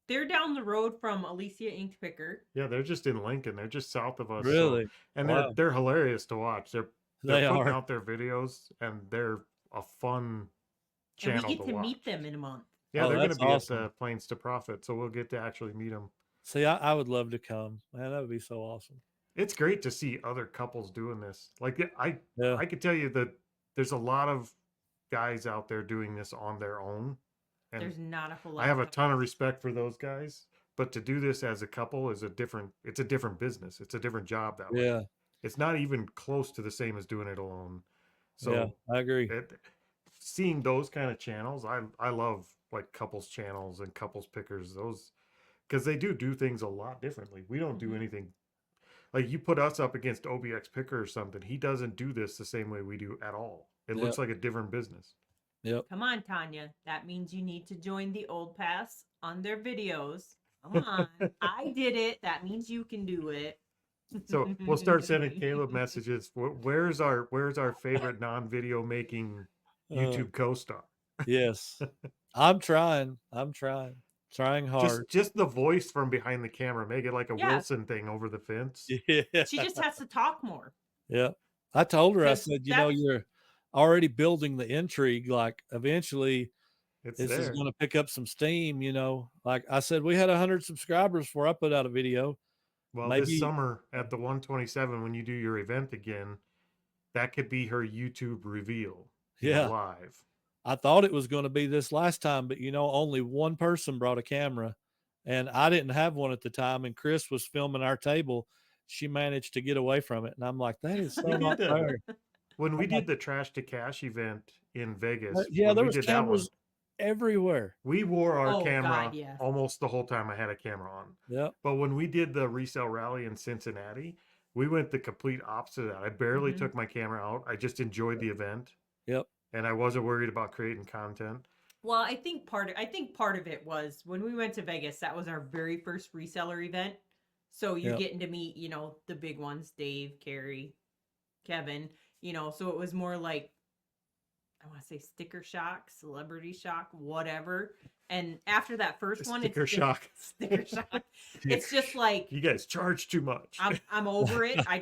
They're down the road from Alicia Inked Picker. Yeah, they're just in Lincoln. They're just south of us. Really? And Wow. they're hilarious to watch. They're They putting are. out their videos, and they're a fun channel And we get to watch. meet them in a month. Yeah, Oh, they're going to that's be awesome. at the Plains to Profit, so we'll get to actually meet them. See, I would love to come. Man, that would be so awesome. It's great to see other couples doing this. Like Yeah. I could tell you that there's a lot of guys out there doing this on their own, and There's not a whole lot. I have a of ton of respect for those guys. But to do this as a couple is it's a different business. It's a different job that way. Yeah. It's not even close to the same as doing it alone. So Yeah, I agree. Seeing those kind of channels, I love like couples channels and couples pickers, those, because they do things a lot differently. We don't do anything like, you put us up against OBX Picker or something. He doesn't do this the same way we do at all. It looks like a different business. Yep. Come on, Tanya. That means you need to join the Old Pass on their videos. Come on. I did it. That means you can do it. So we'll start sending Caleb messages. Where's our favorite non-video making YouTube co-star? Yes. I'm trying hard. Just the voice from behind the camera. Make it like a Yeah. Wilson thing over the fence. Yeah. She just has to talk more. Yeah. I told her, I 'Cause said, that's- you're already building the intrigue. Like, eventually It's this there. is going to pick up some steam, Like I said, we had 100 subscribers before I put out a video. Well, Maybe this summer at the 127, when you do your event again, that could be her YouTube reveal. Yeah. Live. I thought it was going to be this last time, but only one person brought a camera, and I didn't have one at the time. And Chris was filming our table. She managed to get away from it, and I'm like, that is so We not did that. fair. When we did the Trash to Cash event in Vegas, Yeah, when there we was did that one, cameras everywhere. we wore our Oh, camera God, yes. almost the whole time I had a camera on. Yeah. But when we did the resale rally in Cincinnati, we went the complete opposite of that. I barely took my camera out. I just enjoyed the event. Yep. And I wasn't worried about creating content. Well, I think part of it was when we went to Vegas, that was our very first reseller event. So you're Yep. getting to meet, the big ones, Dave, Carrie, Kevin, so it was more like, I want to say sticker shock, celebrity shock, whatever. And after that first one, Sticker it's shock. sticker shock. It's just like, You guys charge too much. I'm over it. I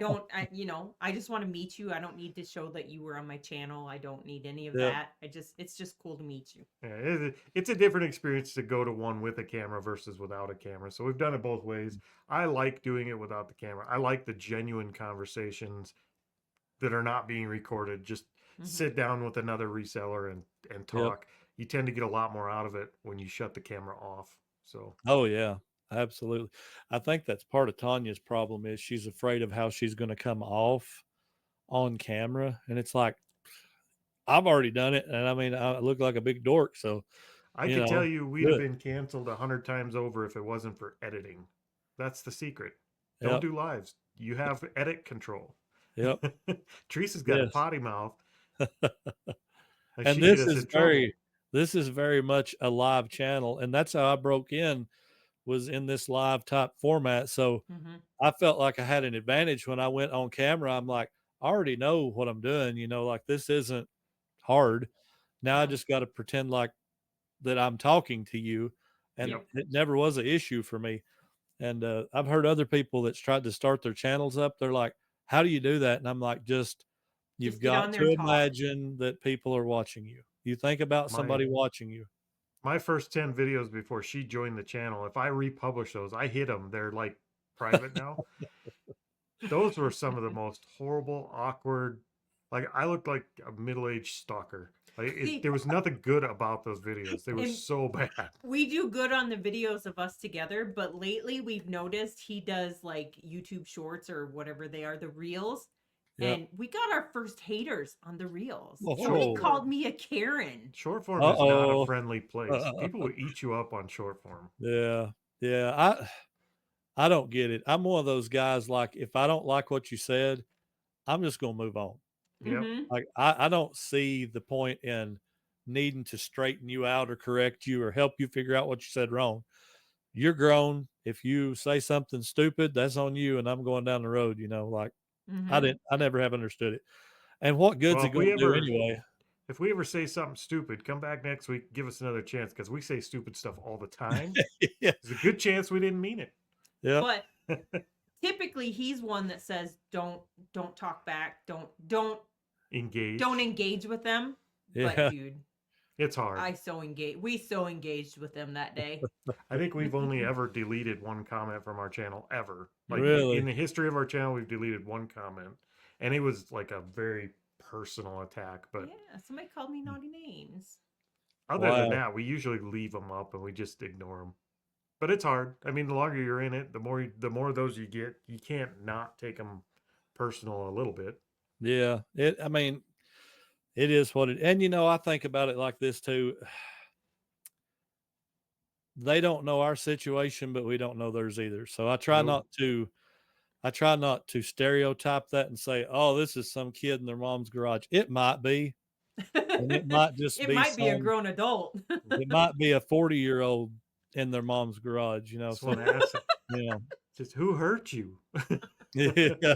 just want to meet you. I don't need to show that you were on my channel. I don't need any of Yeah. that. It's just cool to meet you. Yeah, it's a different experience to go to one with a camera versus without a camera. So we've done it both ways. I like doing it without the camera. I like the genuine conversations that are not being recorded. Just sit down with another reseller and talk. You tend to get a lot more out of it when you shut the camera off. So Oh yeah, absolutely. I think that's part of Tanya's problem is she's afraid of how she's going to come off on camera. And it's like, I've already done it. And I mean, I look like a big dork. So I can tell you we'd have been canceled 100 times over if it wasn't for editing. That's the secret. Don't do lives. You have edit control. Yep. Teresa's got a Yes. potty mouth. And And she get us in trouble. this is very much a live channel, and that's how I broke in, was in this live type format. So Mm-hmm. I felt like I had an advantage when I went on camera. I'm like, I already know what I'm doing, like this isn't hard. Now I Yeah. just got to pretend like that I'm talking to you, and Yep. it never was an issue for me. And I've heard other people that's tried to start their channels up. They're like, how do you do that? And I'm like, you've Just get on got there to and talk. imagine that people are watching you. You think about My somebody watching you. my first 10 videos before she joined the channel, if I republish those, I hid them. They're like private now. Those were some of the most horrible, awkward. Like I looked like a middle-aged stalker. Like See- there was nothing good about those videos. They were And- so bad. We do good on the videos of us together, but lately we've noticed he does like YouTube shorts or whatever they are, the reels. Yep. And we got our first haters on the reels. Whoa. Somebody called me a Karen. Short form is not Uh-oh. a friendly place. People will eat you up on short form. Yeah. Yeah. I don't get it. I'm one of those guys, like, if I don't like what you said, I'm just going to move on. Yep. Mhm. Like, I don't see the point in needing to straighten you out or correct you or help you figure out what you said wrong. You're grown. If you say something stupid, that's on you, and I'm going down the road, like Mhm. I never have understood it. And what good's Well, it going to do anyway? if we ever say something stupid, come back next week, give us another chance because we say stupid stuff all the time. Yeah. There's a good chance we didn't mean it. Yeah. But typically he's one that says don't talk back, don't Engage. engage with them. Yeah. But dude, It's hard. we so engaged with them that day. I think we've only ever deleted one comment from our channel ever. Like Really? in the history of our channel, we've deleted one comment, and it was like a very personal attack. But Yeah, somebody called me naughty names. other than Wow. that, we usually leave them up and we just ignore them. But it's hard. I mean, the longer you're in it, the more of those you get. You can't not take them personal a little bit. Yeah. I mean, it is what it, and I think about it like this too. They don't know our situation, but we don't know theirs either. So I try Nope. not to stereotype that and say, oh, this is some kid in their mom's garage. It might be, and it might just It be might be a grown adult. it might be a 40-year-old in their mom's garage, Just so want to ask, yeah. just who hurt you? Yeah.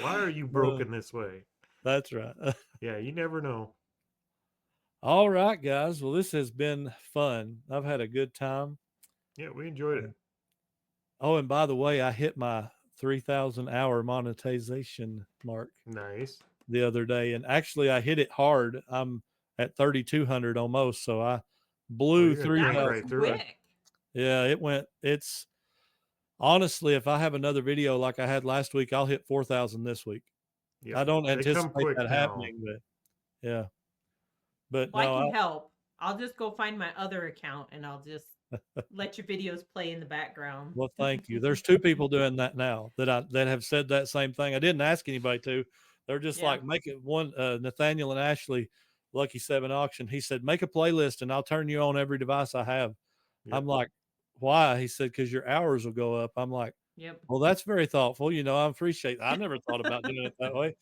Why are you broken this way? That's right. Yeah, you never know. All right, guys. Well, this has been fun. I've had a good time. Yeah, we enjoyed it. Oh, and by the way, I hit my 3,000 hour monetization mark Nice. the other day, and actually I hit it hard. I'm at 3,200 almost, so I blew you're gonna three crank That was right through it. quick. Yeah, it's honestly, if I have another video like I had last week, I'll hit 4,000 this week. Yeah, I don't they come anticipate quick that now. happening, but yeah. But Well, no, I can help. I'll just go find my other account and I'll just let your videos play in the background. well, thank you. There's two people doing that now that have said that same thing. I didn't ask anybody to. They're just Yeah. like, make it one. Nathaniel and Ashley, Lucky 7 Auction. He said, make a playlist and I'll turn you on every device I have. Yep. I'm like, why? He said, because your hours will go up. I'm like, Yep. well, that's very thoughtful. I appreciate that. I never thought about doing it that way.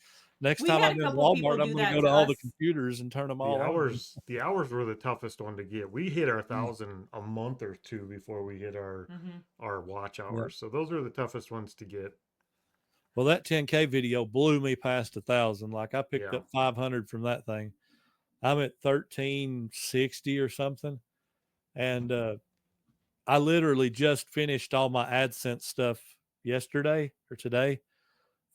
Next We time had I'm a in couple people Walmart, I'm do going to that go to to all the us. computers and turn them The all on. hours were the toughest one to get. We hit our 1,000 a month or two before we hit our watch hours. So those are the toughest ones to get. Well, that 10K video blew me past 1,000. Like I picked Yeah. up 500 from that thing. I'm at 1,360 or something. And I literally just finished all my AdSense stuff yesterday or today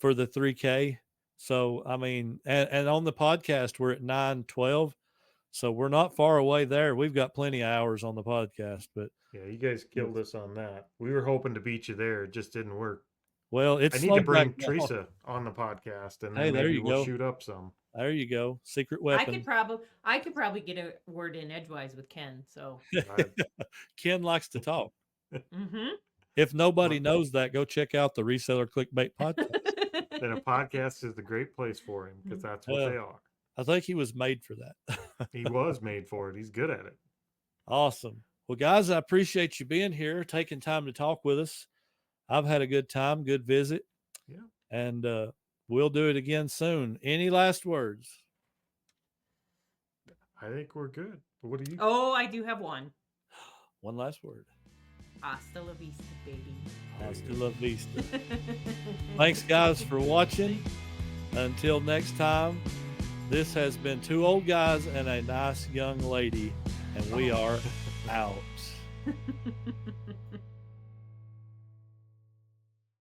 for the 3K. So, I mean, and on the podcast, we're at 912. So we're not far away there. We've got plenty of hours on the podcast, but Yeah, you guys killed us on that. We were hoping to beat you there. It just didn't work. well, I it's need to slowed bring back down. Teresa on the podcast, and Hey, then there maybe you we'll go. shoot up some. There you go. Secret I weapon. could probably get a word in edgewise with Ken. So Ken likes to talk. mm-hmm. If nobody knows that, go check out the Reseller Clickbait podcast. Then a podcast is the great place for him because that's what they are. I think he was made for that. He was made for it. He's good at it. Awesome. Well, guys, I appreciate you being here, taking time to talk with us. I've had a good time, good visit. Yeah. And we'll do it again soon. Any last words? I think we're good. But what do you? Oh, I do have one. One last word. Hasta la vista, baby. Hasta la vista. Thanks, guys, for watching. Until next time, this has been Two Old Guys and a Nice Young Lady, and we are out.